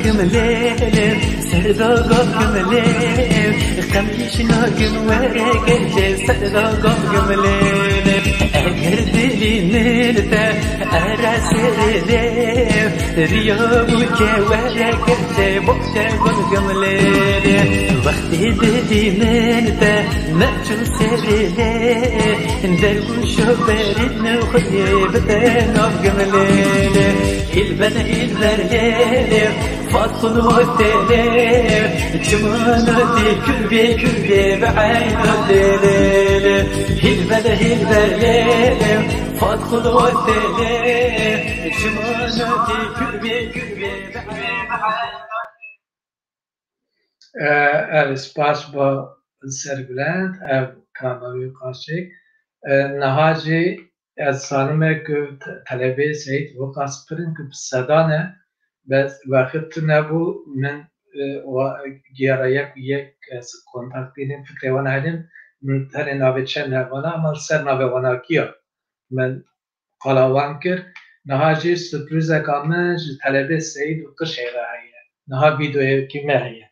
كملين سردوق كملين قميش ناقم ورقة سردوق كملين أقرد لي نلتا أراسل ليم ريوبك ورقة بوكتا كملين وقتي دلي نلتا نأجو سرلين دروشو بردنا وخيبتنا كملين البرلين فضل والدليل جمانتي كربي بعين الدليل البرلين فضل والدليل جمانتي كربي بعين الاسپاس با سرگلند کاموی قاشق نهاجی از سالمه که طلبه سعید وقاس پرین که صدانه بس وقت نبو من و گیاره یک کنتاکت دیدیم فکر وانه هدیم من تر ناوی چه نوانه اما سر ناوی وانه کیا من قلاوان کرد نهاجی سپریزه کامنش طلبه سعید و قشیره هایه نها ویدیوی کیمه هایه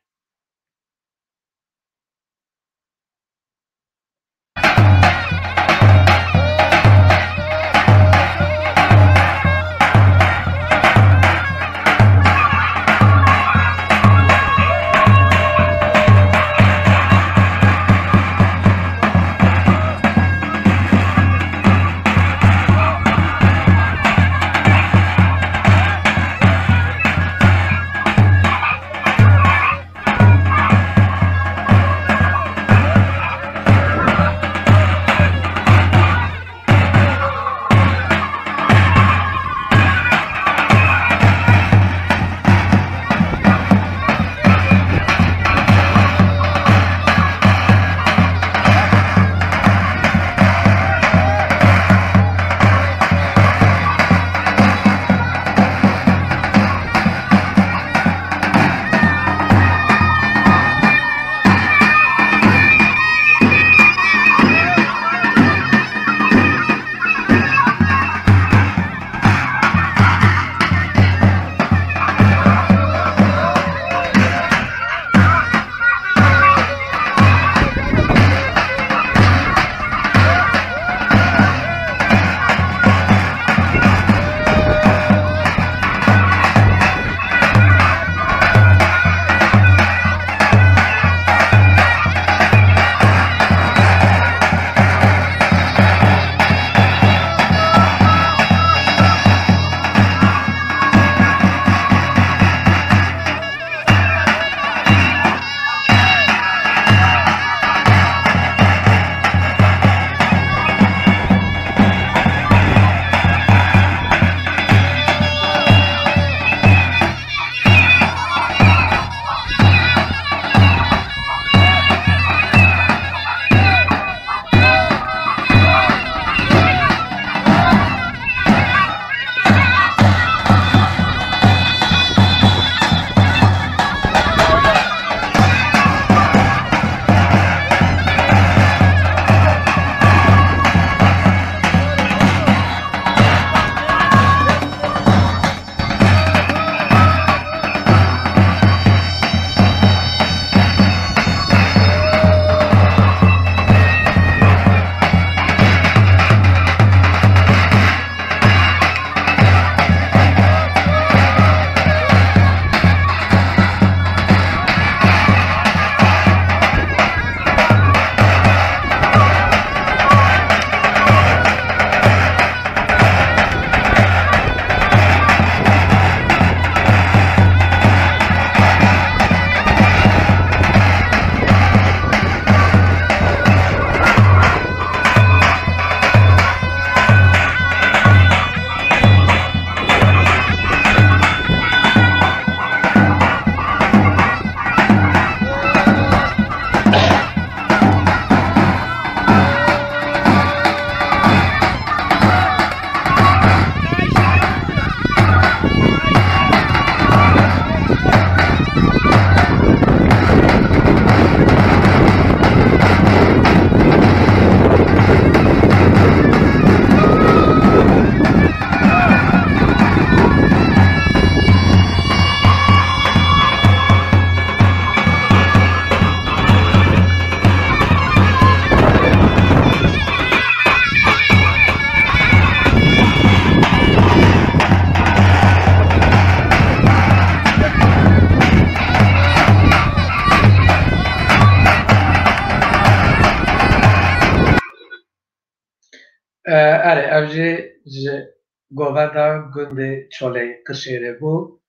evji goveda gunde çole Kırşehir'e bu.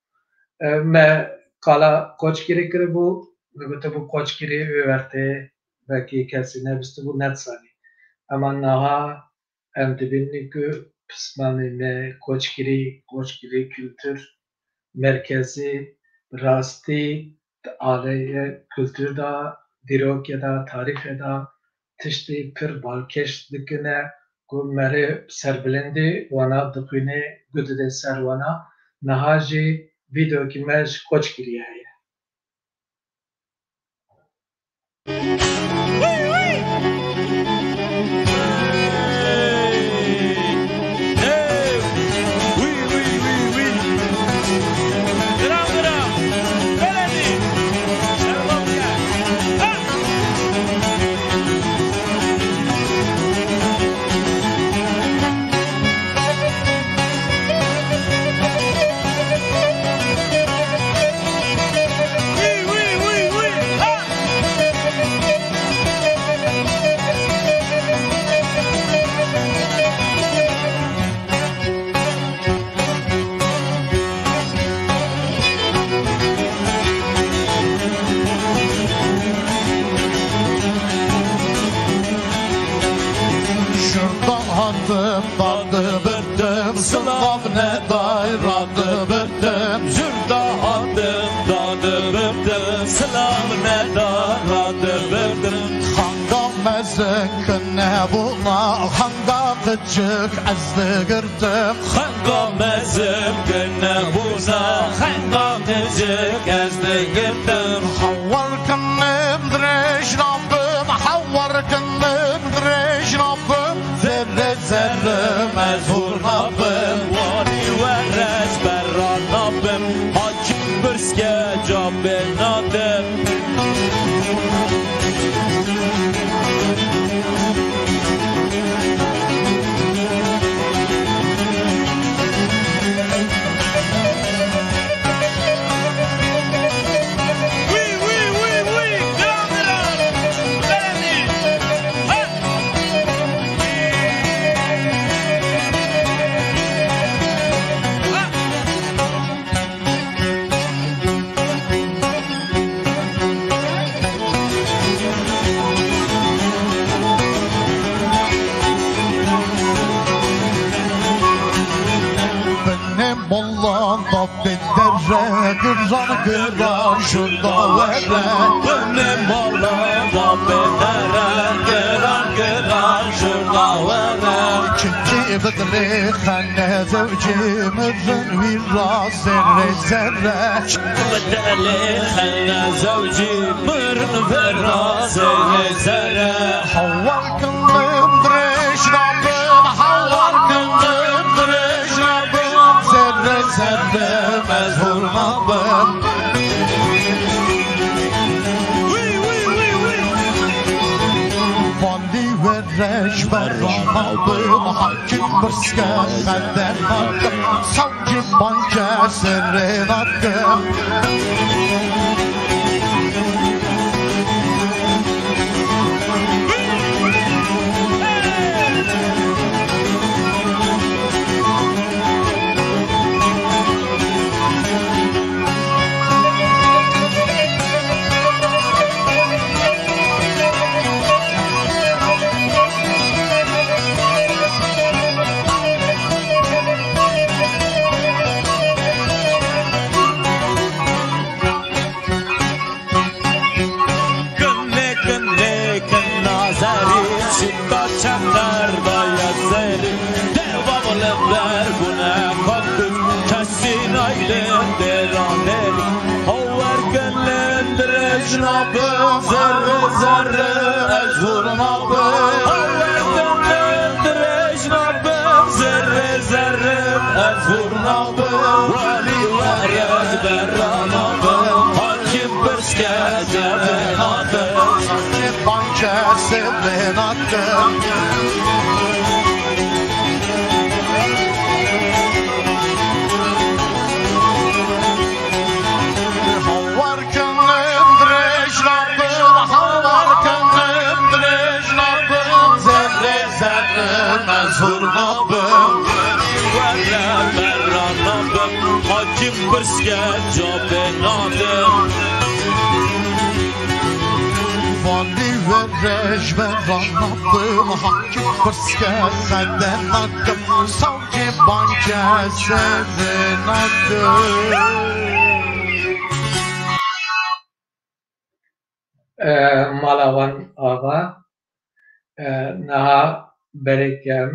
Me kala koçgiri kiri bu. Ve gote bu koçgiri üverte belki kesine bisti bu net sani. Ama naha em dibinni ku pısmani me koçgiri kültür merkezi rasti aleye kültür da dirok ya da tarif ya da tişti pir balkeş dikine ku mere serbilindi wana dikine güdüde ser wana nahaji video ki mej koçgiri hai. Sınav ne dayradı bıktım Zürda adım dadı bıktım Sınav ne dayradı bıktım Hanga mezek ne buna Hanga gıcık azdı gırdım Hanga mezek ne buna Hanga gıcık azdı gırdım Havvar kınım direş Rabbim Havvar kınım direş Rabbim Zerre zerre mezhur Rabbim Vani ve rezberran Rabbim Hakim bırske cabbe nadim Gıran gıran şurada veren Benim Allah'da bederen Gıran gıran şurada veren Çünkü bedri khane zevci Mırın virra zerre zerre Bedri khane zevci Mırın virra zerre zerre Havvar kındım direş Rabbim Havvar kındım direş Rabbim Zerre zerre mezhur Rabbim Vandi ve reşberran Rabbim Hakim bırske kader hakkım Savcı banker sırrın hakkım Rabbim zerre zerre ezhur Rabbim Havverden direş Rabbim zerre zerre ezhur Rabbim Vali ve rezberran Rabbim Hakim bırske cebin hakkım Hakim banker sirrin hakkım Mezhur Rabbim برسکت جا بنادم والی و رجب رانابم حکی برسکت خدنادم سوچ بانکه سدنادم Malavan Ağa naha berekem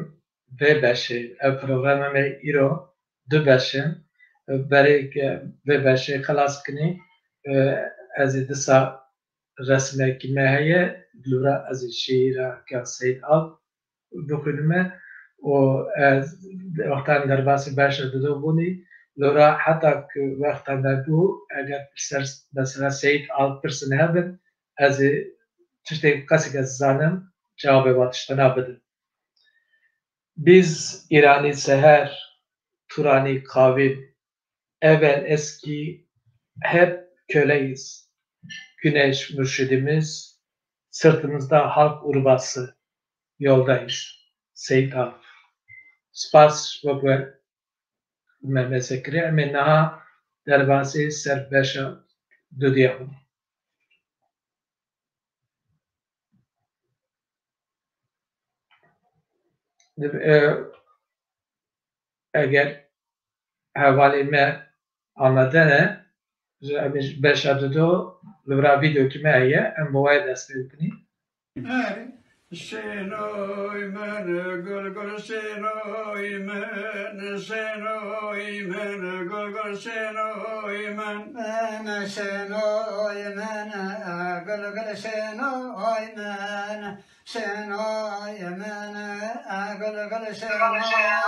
ve beşi programme iro du beşin berekem ve beşi خلاص kini az disa resme kimeye lura az şiira ka Seyit Al bukulme o vaqtan derbasi beşi du buni lura hatta vaqtan derbu eğer mesela Seyit Al person hebben از چشتی کسی که زنم جواب واتشتن بدن. Biz İrani seher, Turani kavim, evvel eski hep köleyiz. Güneş mürşidimiz, sırtımızda halk urbası, yoldayız. Seyit Al. Spas ve mesekri eminaha derbasi serbeşa dudiyahum. اگر حوالی ما آمده نه بشه دو لبرا ویدیو که ما ایه ام باید دست بکنی شنوی من گل گل شنوی من شنوی من گل گل شنوی من شنوی من گل گل شنوی من شنوی من گل گل شنوی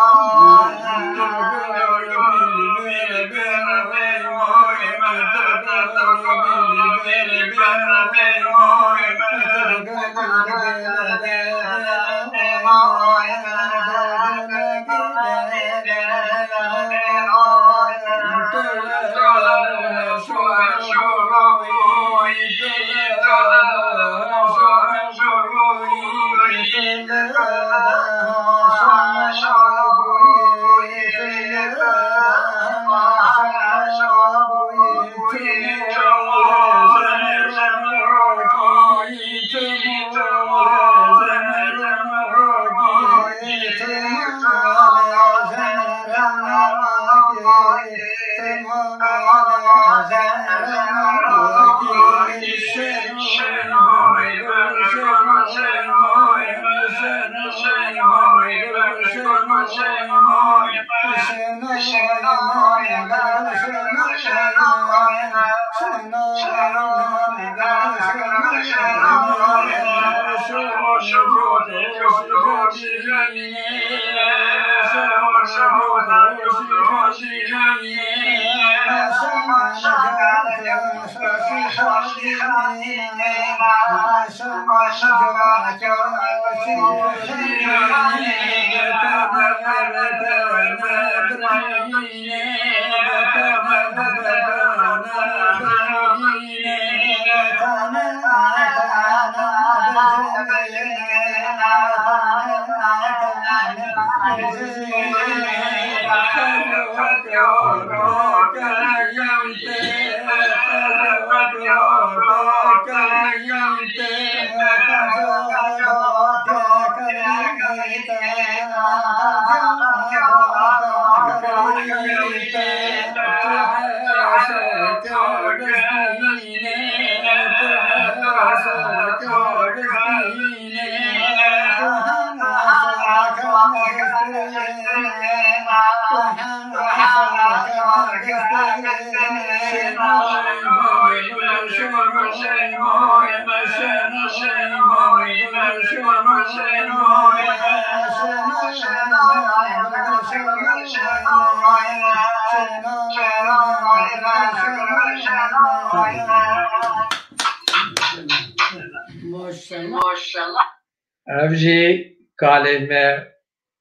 Avji kaleme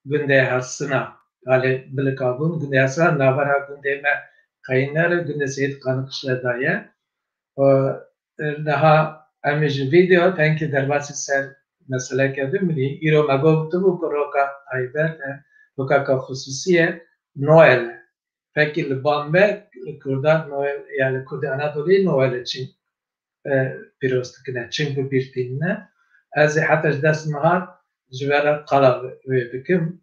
günde hasına kale bilkabun günde hasına navara günde me kayınlar günde Seyit Kanıkışla daye daha amici video tenki derbasi ser mesela kedimli iro magov tubu koroka ayber buka ka hususiye Noel Peki Liban ve Kurdar Noel yani Kurdi Anadolu'yu Noel için pirostikine çünkü bir dinle az hatta ders mahar jvera qala ve bikim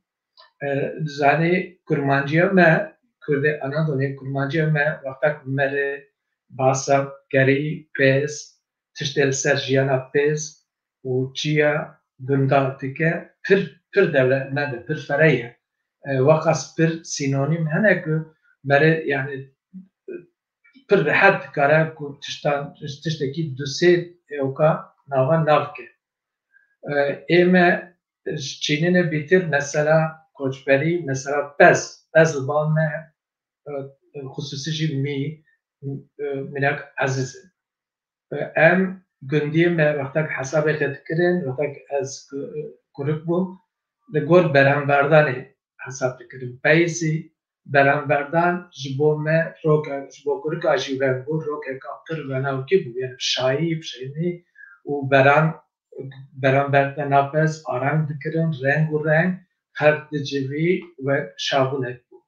zani kurmancıya me Kurdi Anadolu'yu kurmancıya me vaktak mere basa geri pes tiştel serjiyana pes u çiya gunda tike pir devlet ne de pir fereye vakas pir sinonim hene ki mere yani pir rahat kara ku tişteki düse oka nava navke eme Çin'ine bitir mesela koçberi mesela pez Liban me hususi mi minak aziz em gündüğü me vaktak hesabı kedikirin vaktak az kuruk bu de gol beramberdanı hesap dikirin peysi beramberdan jibo me roka jibo kuruk ajiven bu roka kaptır ve navki bu yani şahi şeyini u beramberdan nafes arang dikirin renk her dicivi ve şabun et bu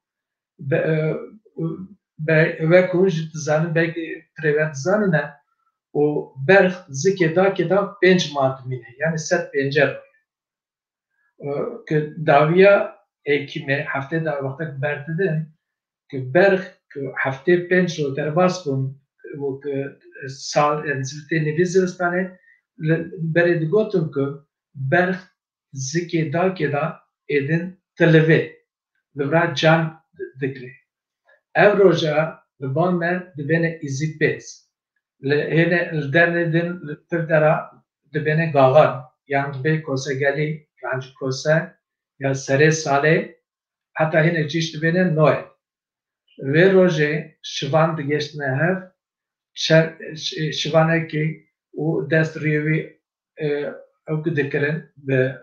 ve kuj zanı belki prevent zanı o berh zike da penç matmine yani set pencer که داویا اکیمه هفته در وقت بردن که برخ که هفته پنج رو در باز کن و که سال انزلته نویزستانه برای دیگوتون که برخ زکی دا ایدن تلوه لورا جان دکره او روژا لبان من دبینه ایزی پیز هنه لدرنه دن لپردرا دبینه گاغان yani دبینه کوسه گلی yani kosa ya sere sale hatta yine çeşitli benen Noel ve roje şivan digeştine hev şivana ki o dest rivi ökü dikirin ve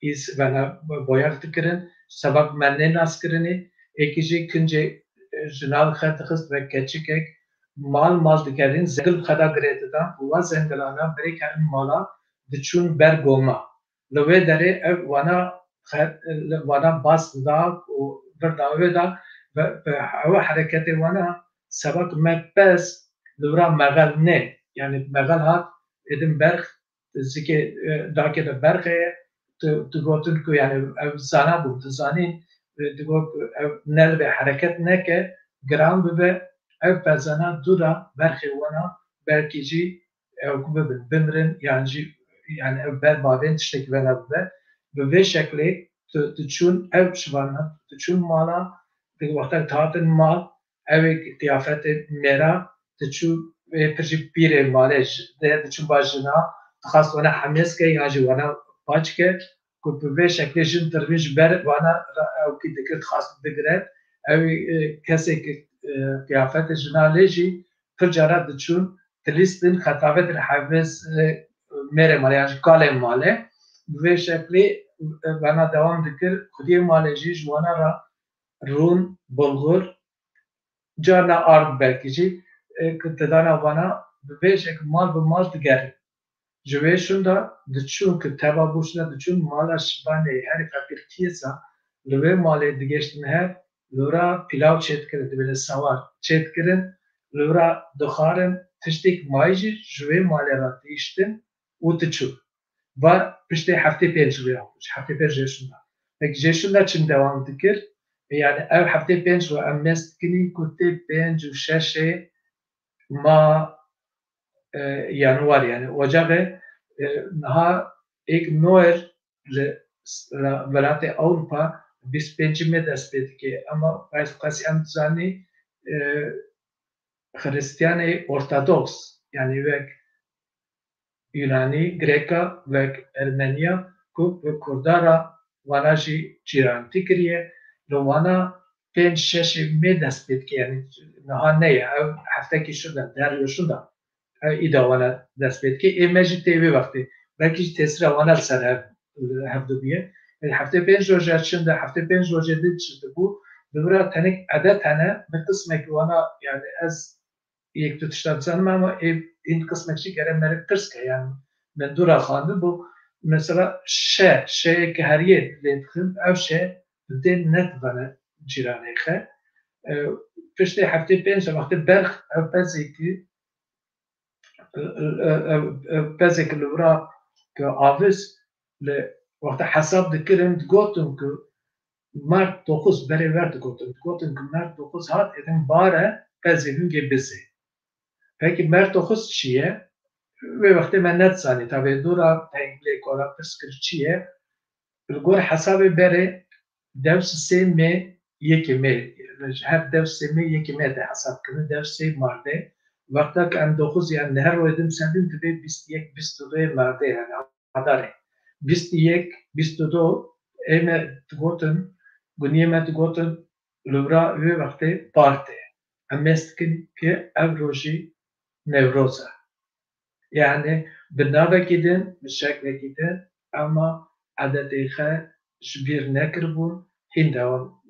is bana boyak dikirin sabak menne naskirini ekici kince jinav khatıkız ve keçikek mal dikirin zengil khada gretedan uva zengilana berekarin mala diçun bergoma لوی داره وانا باس دا و برداوی دا و حرکت وانا سبک مپس لورا مغل نه یعنی مغل هات ادم برخ زکی داکه دا برخه تو گوتن که یعنی زانا بود زانین تو گوت نل به حرکت نه که گرام به او پزانا دورا برخه وانا برکیجی او که بمرن yani ben bazen tiştek verebilir. Ve şekli tüçün ev şıvanı, tüçün mala, bir vakti tahtın mal, ev kıyafeti mera, tüçün perci pire malej, de tüçün başına, khas ona hames ke yani ona başke, ku ve şekli jin terviş ber ona ev ki dikkat khas digre, ev kese kıyafeti jinaleji, tücara tüçün تلیستن خطابت الحافظ میره ماله یعنی کاله ماله به شکلی بنا دوام دکر خودی ماله جی جوانا را رون بلغور جانا آرد بلکیجی که تدانا وانا به شکل مال به مال تگری جویشون دا دچون که تبا بوشنا دچون مالا شبانه هر فکر کیسا لوه ماله دگشتن هر لورا پیلاو چید کرد بله سوار چید کرد لورا دخارن تشتیک مایجی جوی ماله را دیشتن و تچون و پشت هفته پنج روی آموش هفته پنج جشون دا پکی جشون دا چند دوام دکر یعنی او هفته پنج رو امست کنی کتی پنج و ششه ما یانوار یعنی وجبه نها ایک نویر ولایت اروپا 25 دست بید که اما باید قصی هم زنی Hristiyan Ortodoks yani ve Yunani, Greka ve Ermeniya ve Kurdara vanaji çiranti kiriye rovana 5-6 dest bit ki yani naha ne ya haftaki şurada der şurada idavana dest bit ki imajı TV vakti belki tesir vana ser hafta diye hafta 5 roja şimdi hafta 5 roja dedi çıktı bu devre tanek adet tane bir kısmı ki vana yani az یک تو تشتاب زنم اما این قسمت چی گره مره ترس که یعنی من دورا خانده بو مثلا شه که هریه لید خند او شه دین نت بانه جیرانه خه پشت هفته پنج وقتی برخ پزی که لورا که آویز وقتی حساب دکرند گوتم که مرد دوخوز بری ورد گوتم که مرد دوخوز هات ادن باره پزی هنگی بزی پکی مرد دوخوز چیه؟ و وقتی من نتزانی تا به دورا تنگلی کارا پسکر چیه؟ الگور حساب بری دوست سی می یکی می هر دوست سی می یکی می ده حساب کنه دوست سی مرده وقتا که ام دوخوز یعنی نهر رو ادم سندیم که به 21-22 مرده یعنی آداره 21-22 ایمه تگوتن گونیه تگوتن لورا وی وقتی پارته ام مستکن که او روشی نوروزه یعنی بنابه کدن بشکل کدن اما عددی خواه شبیر نکربون هین دوام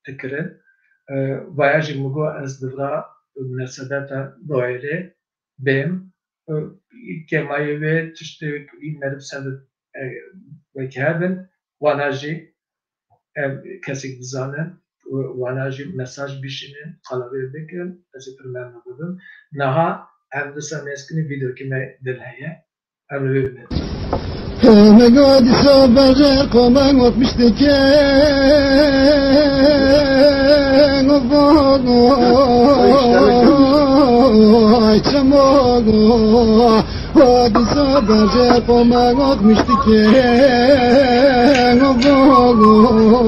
تکرن ویاجی مگو از لورا مناسبت دایره بیم که مایوه تشتی این مرد سند بکردن واناجی کسی بزنن واناجی مساج بیشینن قلبه بکن کسی پرمرن بودن نها هم دسته میسکنی ویدیو که من دل هیه هم رو ببینید مقادي صبر غير قوما ومشتكين وفوقوا يتسموقوا وادي صبر غير قوما ومشتكين وفوقوا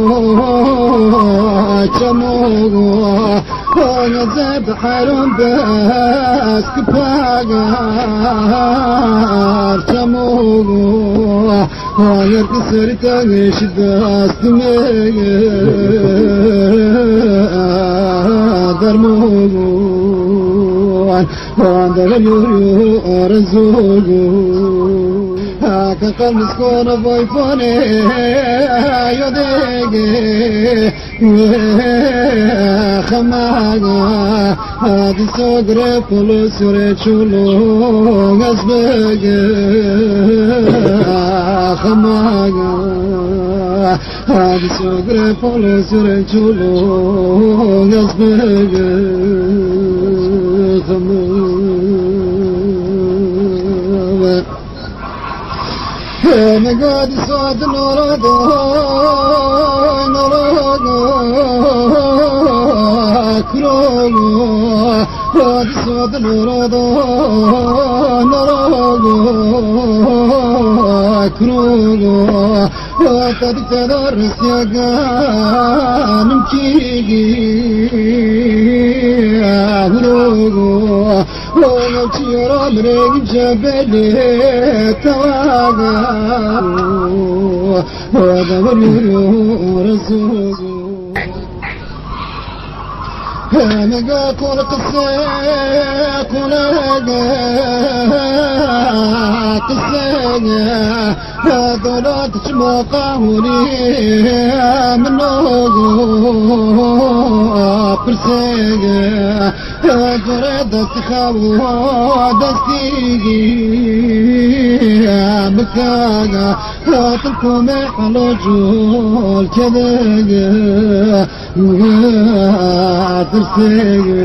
يتسموقوا وانا زاد حرم بس كباقار تموقوا وانا كسر تغيش داست درموقوا وانا غيوريو رزوقوا هاكا قلبس كونا بايفوني يوديقي خماغا هادي صدر فلوس ريشولو غزبقي خماغا هادي صدر فلوس ريشولو غزبقي خماغا مقادي صاد نورادو كروغو هادي صاد نورادو كروغو هاتي تدرس يا غانم كيغي كروغو وانا تيرا مريق جبلي تواغا هذا وليو رزوغو أنا قاكل قصة كولاغا قصة هذا لا تسمع قهوري منوغو برسيغا فرد تخاو دستيغي مكاغا هاتلكم حلو جول كذاغا ترسيغا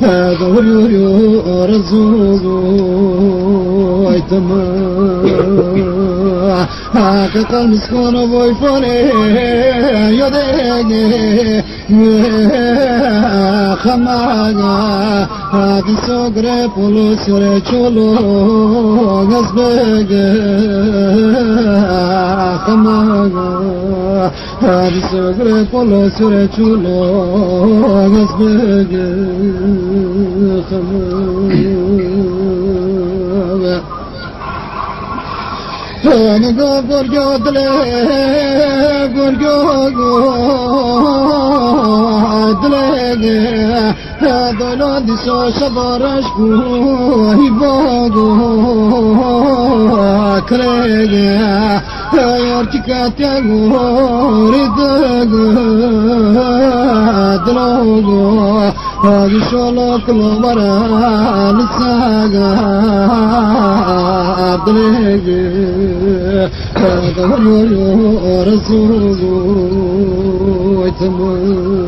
هذا وليو رزوغو ايتما هاكا قلبس كونا بويفوني يوديغي خماغا هادي صغري فلوس ريشولو غزبقي خماغا هادي صغري فلوس ريشولو غزبقي خماغا أنا قبر دلقي هذا دي سو شبرش كوي بوغو كريغي يورتكات يغوري دلوغو هذا شولو كلو مرا لساقا دلگی دور یار رسول تمام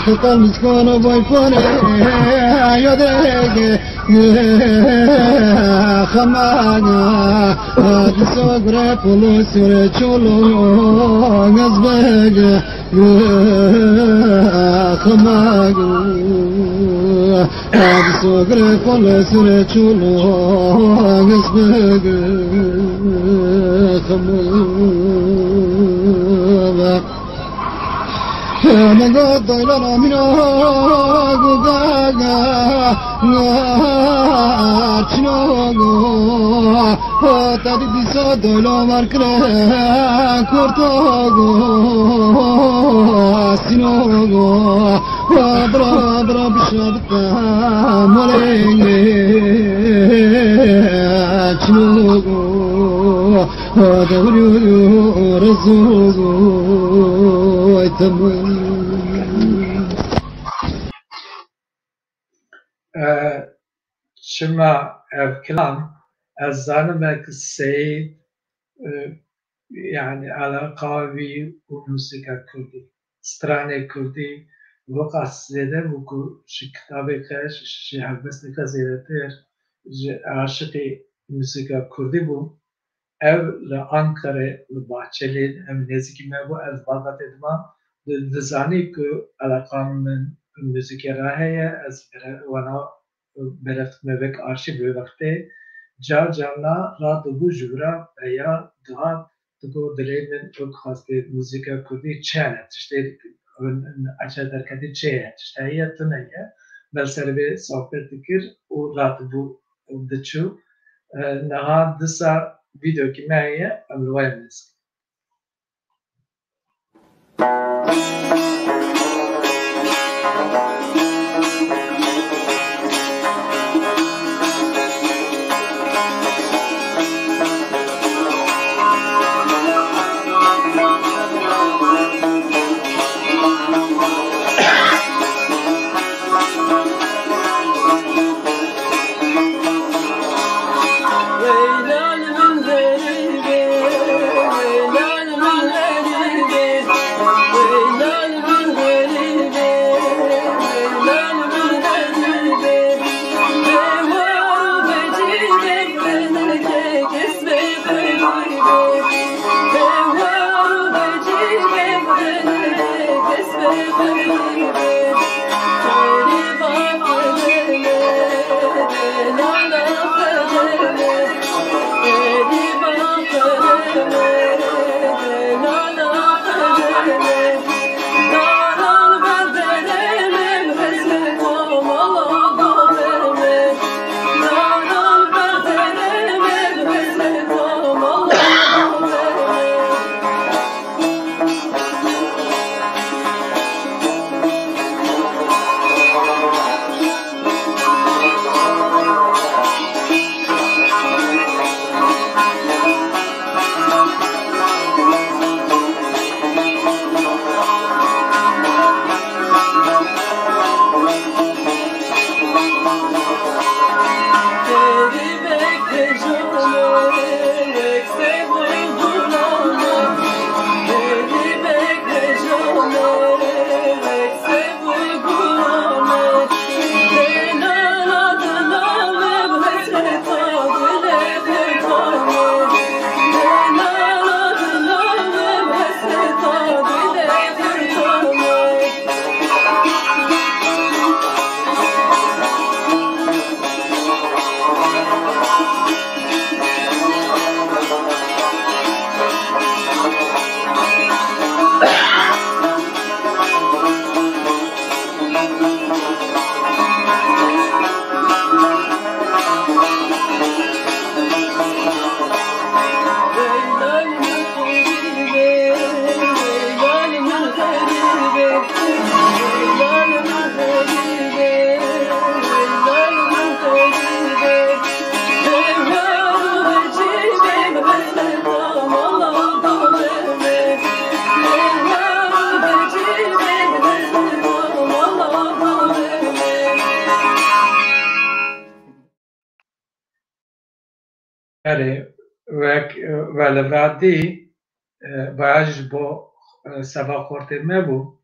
تقل مسکان وای کنه یادگی خمانا دسوگره پلو سر چولو نزبگه خمانا دسوگره پلو سر چولو نزبگه خمانا نگاه دایلان مینا گوگاگا چناگا تادی دیسا دایلا مرکره کورتاگا سیناگا برا برا بشابتا مولنگه چناگا دوریو رزوگا شما كلام الزانمك السيد يعني على قاوي وموسيقى كردي ستراني كردي وقع زيادة وكو شي كتابي خاش شي حبسني كزيادتر عاشقي موسيقى كردي بو ev li Ankara li Bahçeli em nêzîkî me bû ez bazatê dima dizanî ku alaqam min muzîkê re heye ez wana beref dikme vek arşîv vê wextê car carna radibû ji wira veya dihat digo dilê min çok xwastê muzîka Kurdî çi hene tiştê eçe derketî çi heye tişt heye tune ye berservê sohbet dikir û radibû diçû niha disa video ki معي من رواية من اسم Leyla اره ولوادی باج با سبا خورده مبو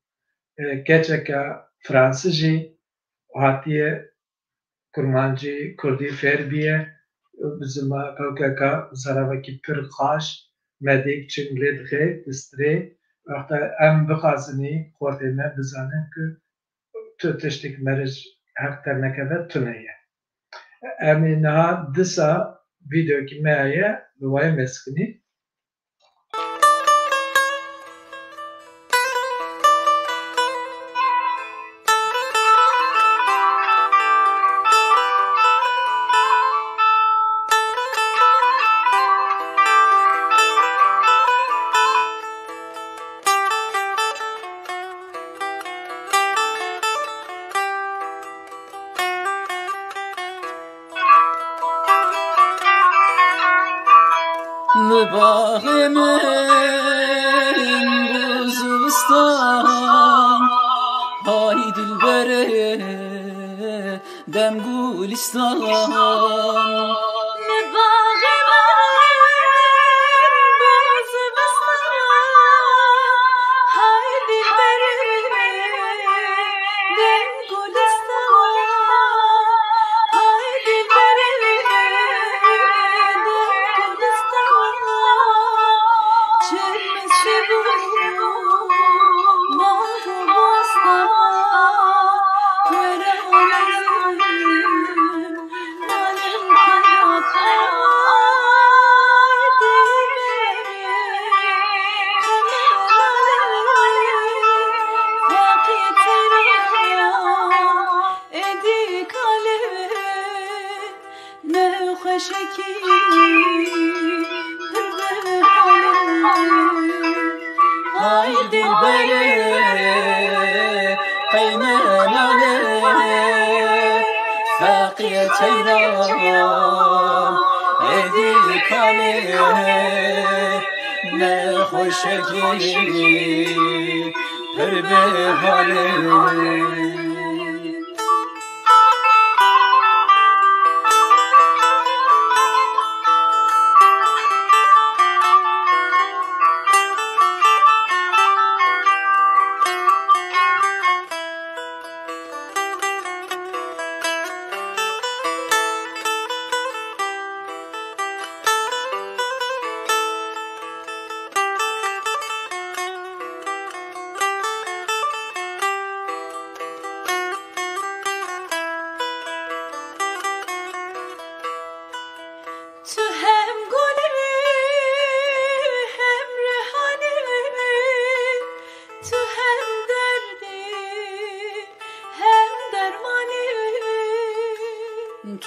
کچه که فرانسیجی هاتیه کرمانجی کردی فر بیه بزما که زراوکی پر خاش مدیک چنگلید خی دستری وقتا ام بخازنی خورده مب بزانه که تو تشتیک مرج حق ترنکه تونیه امی نها دسا ویدیو که میایه بوای مسکنی باغ من بوزستان های دلبره دم گلستان باغ من بوزستان های دلبره دم گلستان های دلبره خوشگی پر به حاله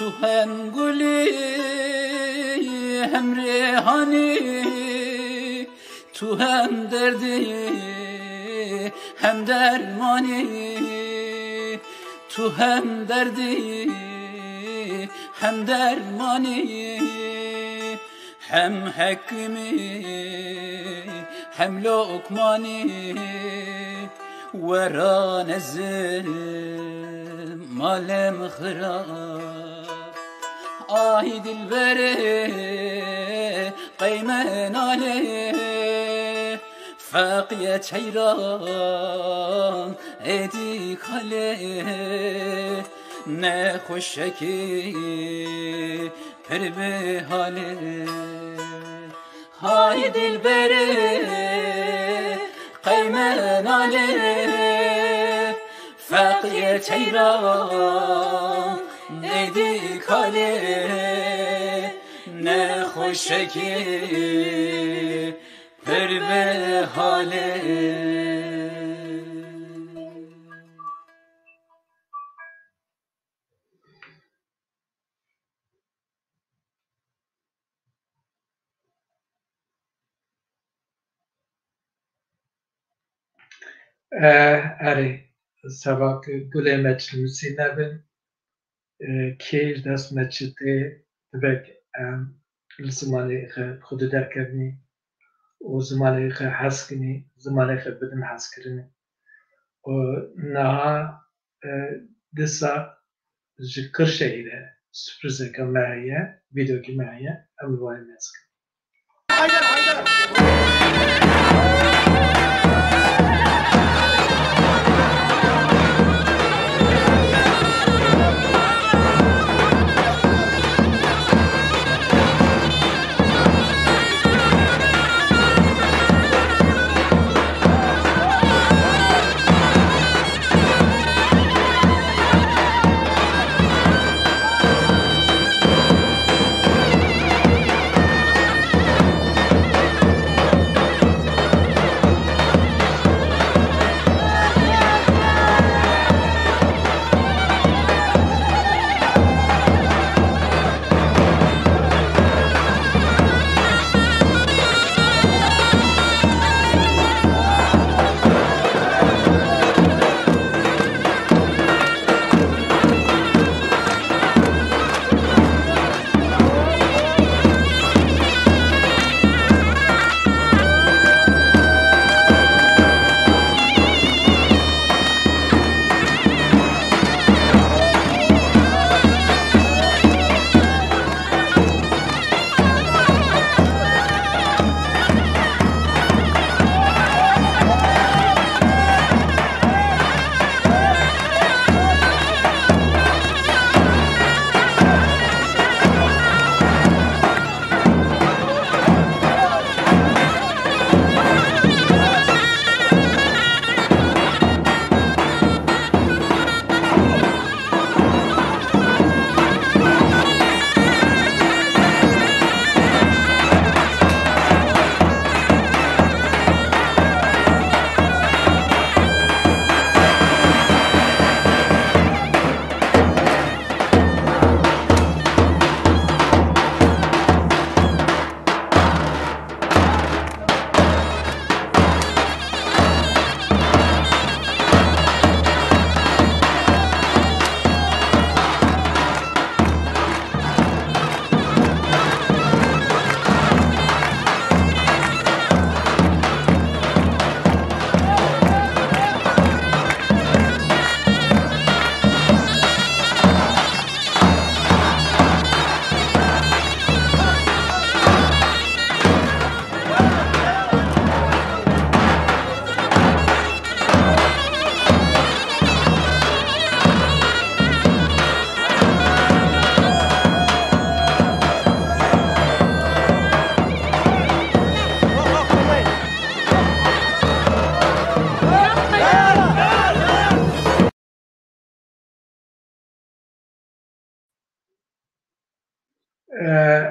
تو هم گلی هم ریحانی تو هم دردی هم درمانی تو هم دردی هم درمانی هم حکمی هم لقمانی وران الزلم مالم خراب آهی دلبره قیمن آله فقیه چیران ایدی کاله نخوشکی پر به حاله های دلبره قیمن آله فقیه چیران ایدی کاله نخوشکی پر به حاله اره سباک گله مجلسی نبن کیش دست مجلته دبک زمانی خود درکردنی و زمانی حس کنی زمانی بدن حس کردنی و نه دسا جکر شهیده sürprizeka me heye, videoki me heye, em li wayê meskin.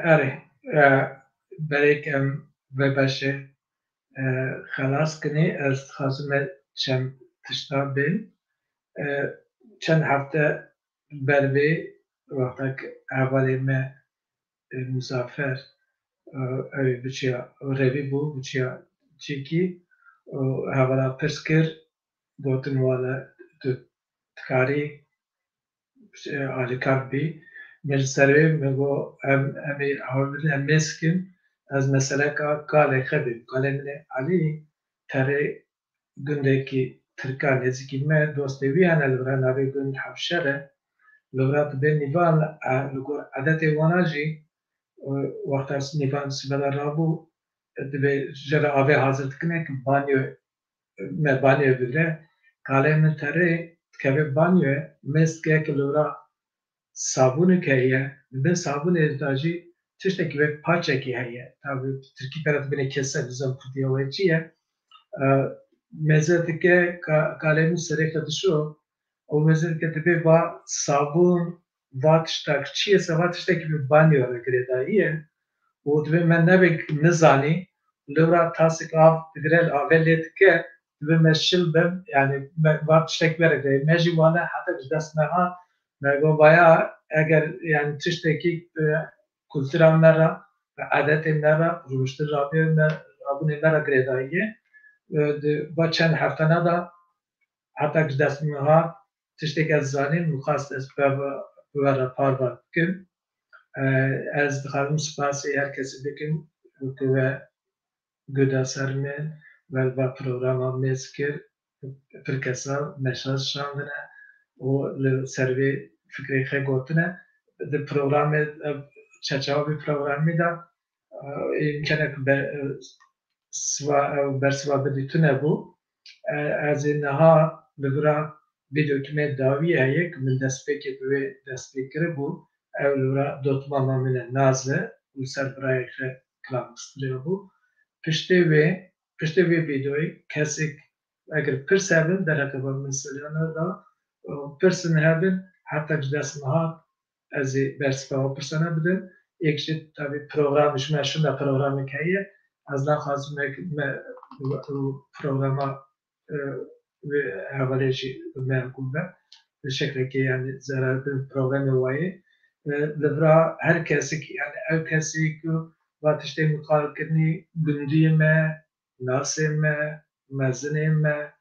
Erê, berêk em vebeşê xelas kinî, ez dixwazim me çend tişta bên. Çend hefte ber vê wexta ku hevalê me Muzaffer ew biçiya revî bû, biçiya çîkî, hevala pirs kir, gotin wale tu dikarî alîkar bî. Min ji ser vê min got em ê hewl bidin, em mêskin, ez meseleka kalê xebî, kalê min ê Elî, terê gundekî Tirka nêzîkî me, dostê wî hene li vir navê gund Hewşer e, li vir dibe nîvan li gor edetê wan jî wexta nîvan sibela rabû dibe jera avê hazir dikine ku banyo me banyo bigre, kalê min terê dikeve banyoyê, meskeke li vir sabûnek heye, li bin sabûnê de jî tiştekî wek paçekî heye, tavî Tirkî pere dibîne kese bizem Kurdiya we çi ye, meze dike kalê min serê xwe dişo, û meze dike dibe va sabûn, va tiştek çi ye se va tiştekî bi banyo re girêdayî ye, û dibe me nebe nizanî, li vir tasek av digire li avê lê dike, dibe me şil bim, yani va tiştek vere girê, me jî wane heta ji dest me hat, me got vaya eger yani tiştekî kultura me re, edetê me re, rûniştin rabûnê me re girêdayî ye, va çend heftena da heta ji dest me hat, tiştek ez zanîm, mixwast ez bi we re parve bikim. Ez dixwazim spasê her kesî bikim ku we guda ser min, ve programa mêz kir, pir kesa mesaj şandine û li ser vê fikrê xwe gotine. de programı çerçeve bir programı da imkanı bersva beditune bu az inha levra bir doküme davi ayek min destpeki ve destpekiri bu evlura dotmama min nazle bu serbrayek klamstırıyor bu pişte ve videoyu kesik eğer persevin derekaba mesela da person hebben hatta cidasmaha az bersva persona bidin ekşi tabi programmış meşhur programı kiye az daha fazla programa ve havaleci merkube bir şekilde yani zararlı programı var. Levra herkesi yani herkesi ki vatişte mukalkini gündüme, nasime, mezinime,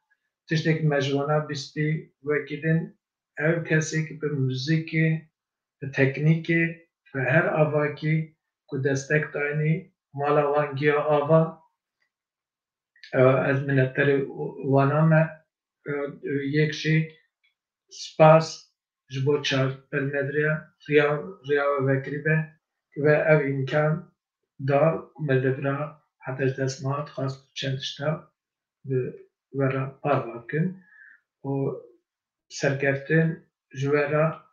tişteki mecbuna bisti ve gidin herkesi ki bir müziki, tekniki ve her avaki ku destek tayni malavangiya ava از منتر وانام یک شی سپاس جبو چار بالمدریا ریا وکریبه و او امکان دار ملدبرا حتی دستمات خاص چندشتا ورا پارواکن و سرگفتن جوارا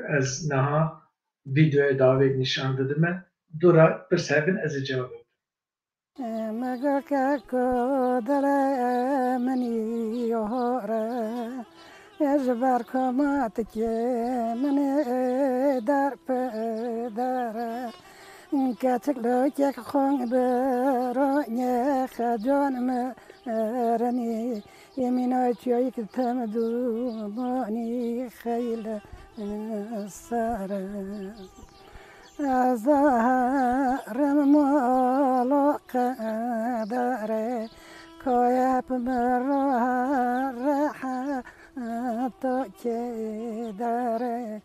از نها ویدیو داوی نشان دادم دورا برسابن از جواب مگه که دل منی یاره از برکمات که من در پدر کتلو که خون برای خجان مرنی یمینای چیایی که تمدونی خیلی سره زهرم مالق داره کایپ مرا تو که داره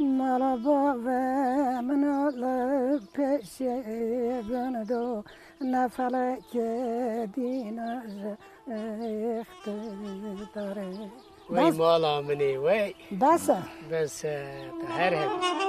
مالا باوه منو لپش بندو نفله که دیناش اخت داره وی مالا منی وی بس هر هم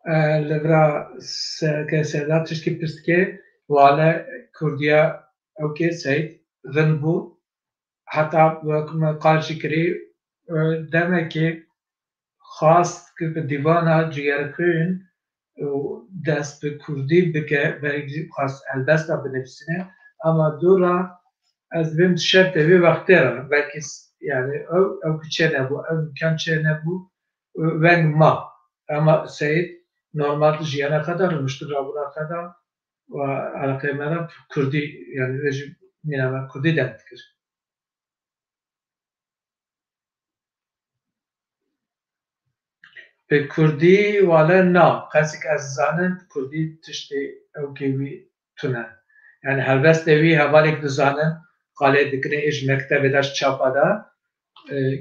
لبرا كسادات تشكي بستكي وعلى كرديا اوكي سيد ذنبو حتى وكما قال شكري دمكي خاص كيف ديوانا جيركين دست به کردی بکه برای خاص البته بنفسine ama dura az benim şart evi vaktera belki yani o küçene bu o imkan bu ve ma ama Seyit normal jiyana kadar olmuştur rabına kadar ve alakaymadan Kürdi yani rejim minama Kürdi demektir. به کردی والا نه کسی که از زنن کردی تشتی او کیوی تونه یعنی هر بس دوی حوالی که زنن قاله دکره ایش مکتب درش چاپا دا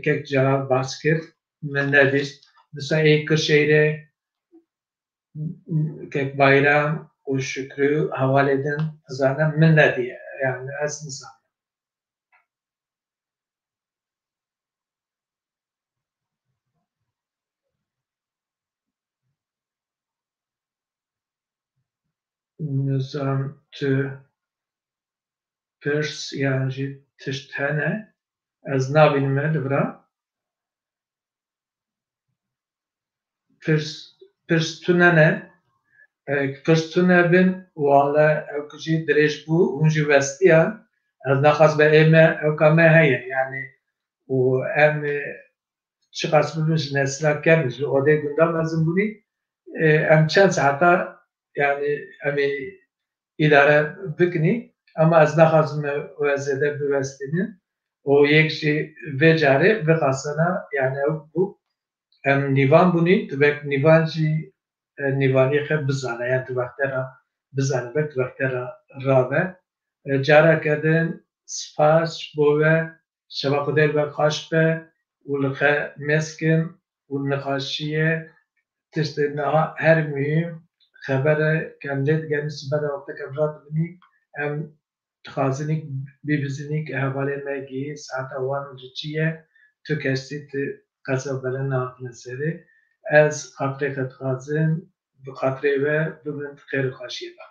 که جناب بحث کرد من نویست مثلا ای کشیره که bayram و شکری حوالی دن زنن من ندیه yani az insan. Nizam tu pers yani tiştene az nabinime libra pers tunene pers tunebin wala evkji direş bu unji vestiyan az nakhas be eme evkame heye yani o em çıkas bilmiş nesla kemiz o de gündem azim buni em çen saata yani emi idare bikni ama az nakhas me vezede bivestinin o yekşi vecare ve kasana yani bu em nivan buni tübek nivanci nivani khab bizana yani tübektera bizana bek tübektera rave jara kedin spas bove şabakudel ve kaşbe ulkhe meskin ulnekhaşiye tiştê niha her mühim xebere kendê digerin sibera wextekê birat binî em dixwazinîk bibizînîk hevalê me gihî saeta wan ji çi ye tu kestî tu qeza belen hatine serê ez xatirê xwe dixwazim bi xatirê we bibin xêr û xweşiyê de.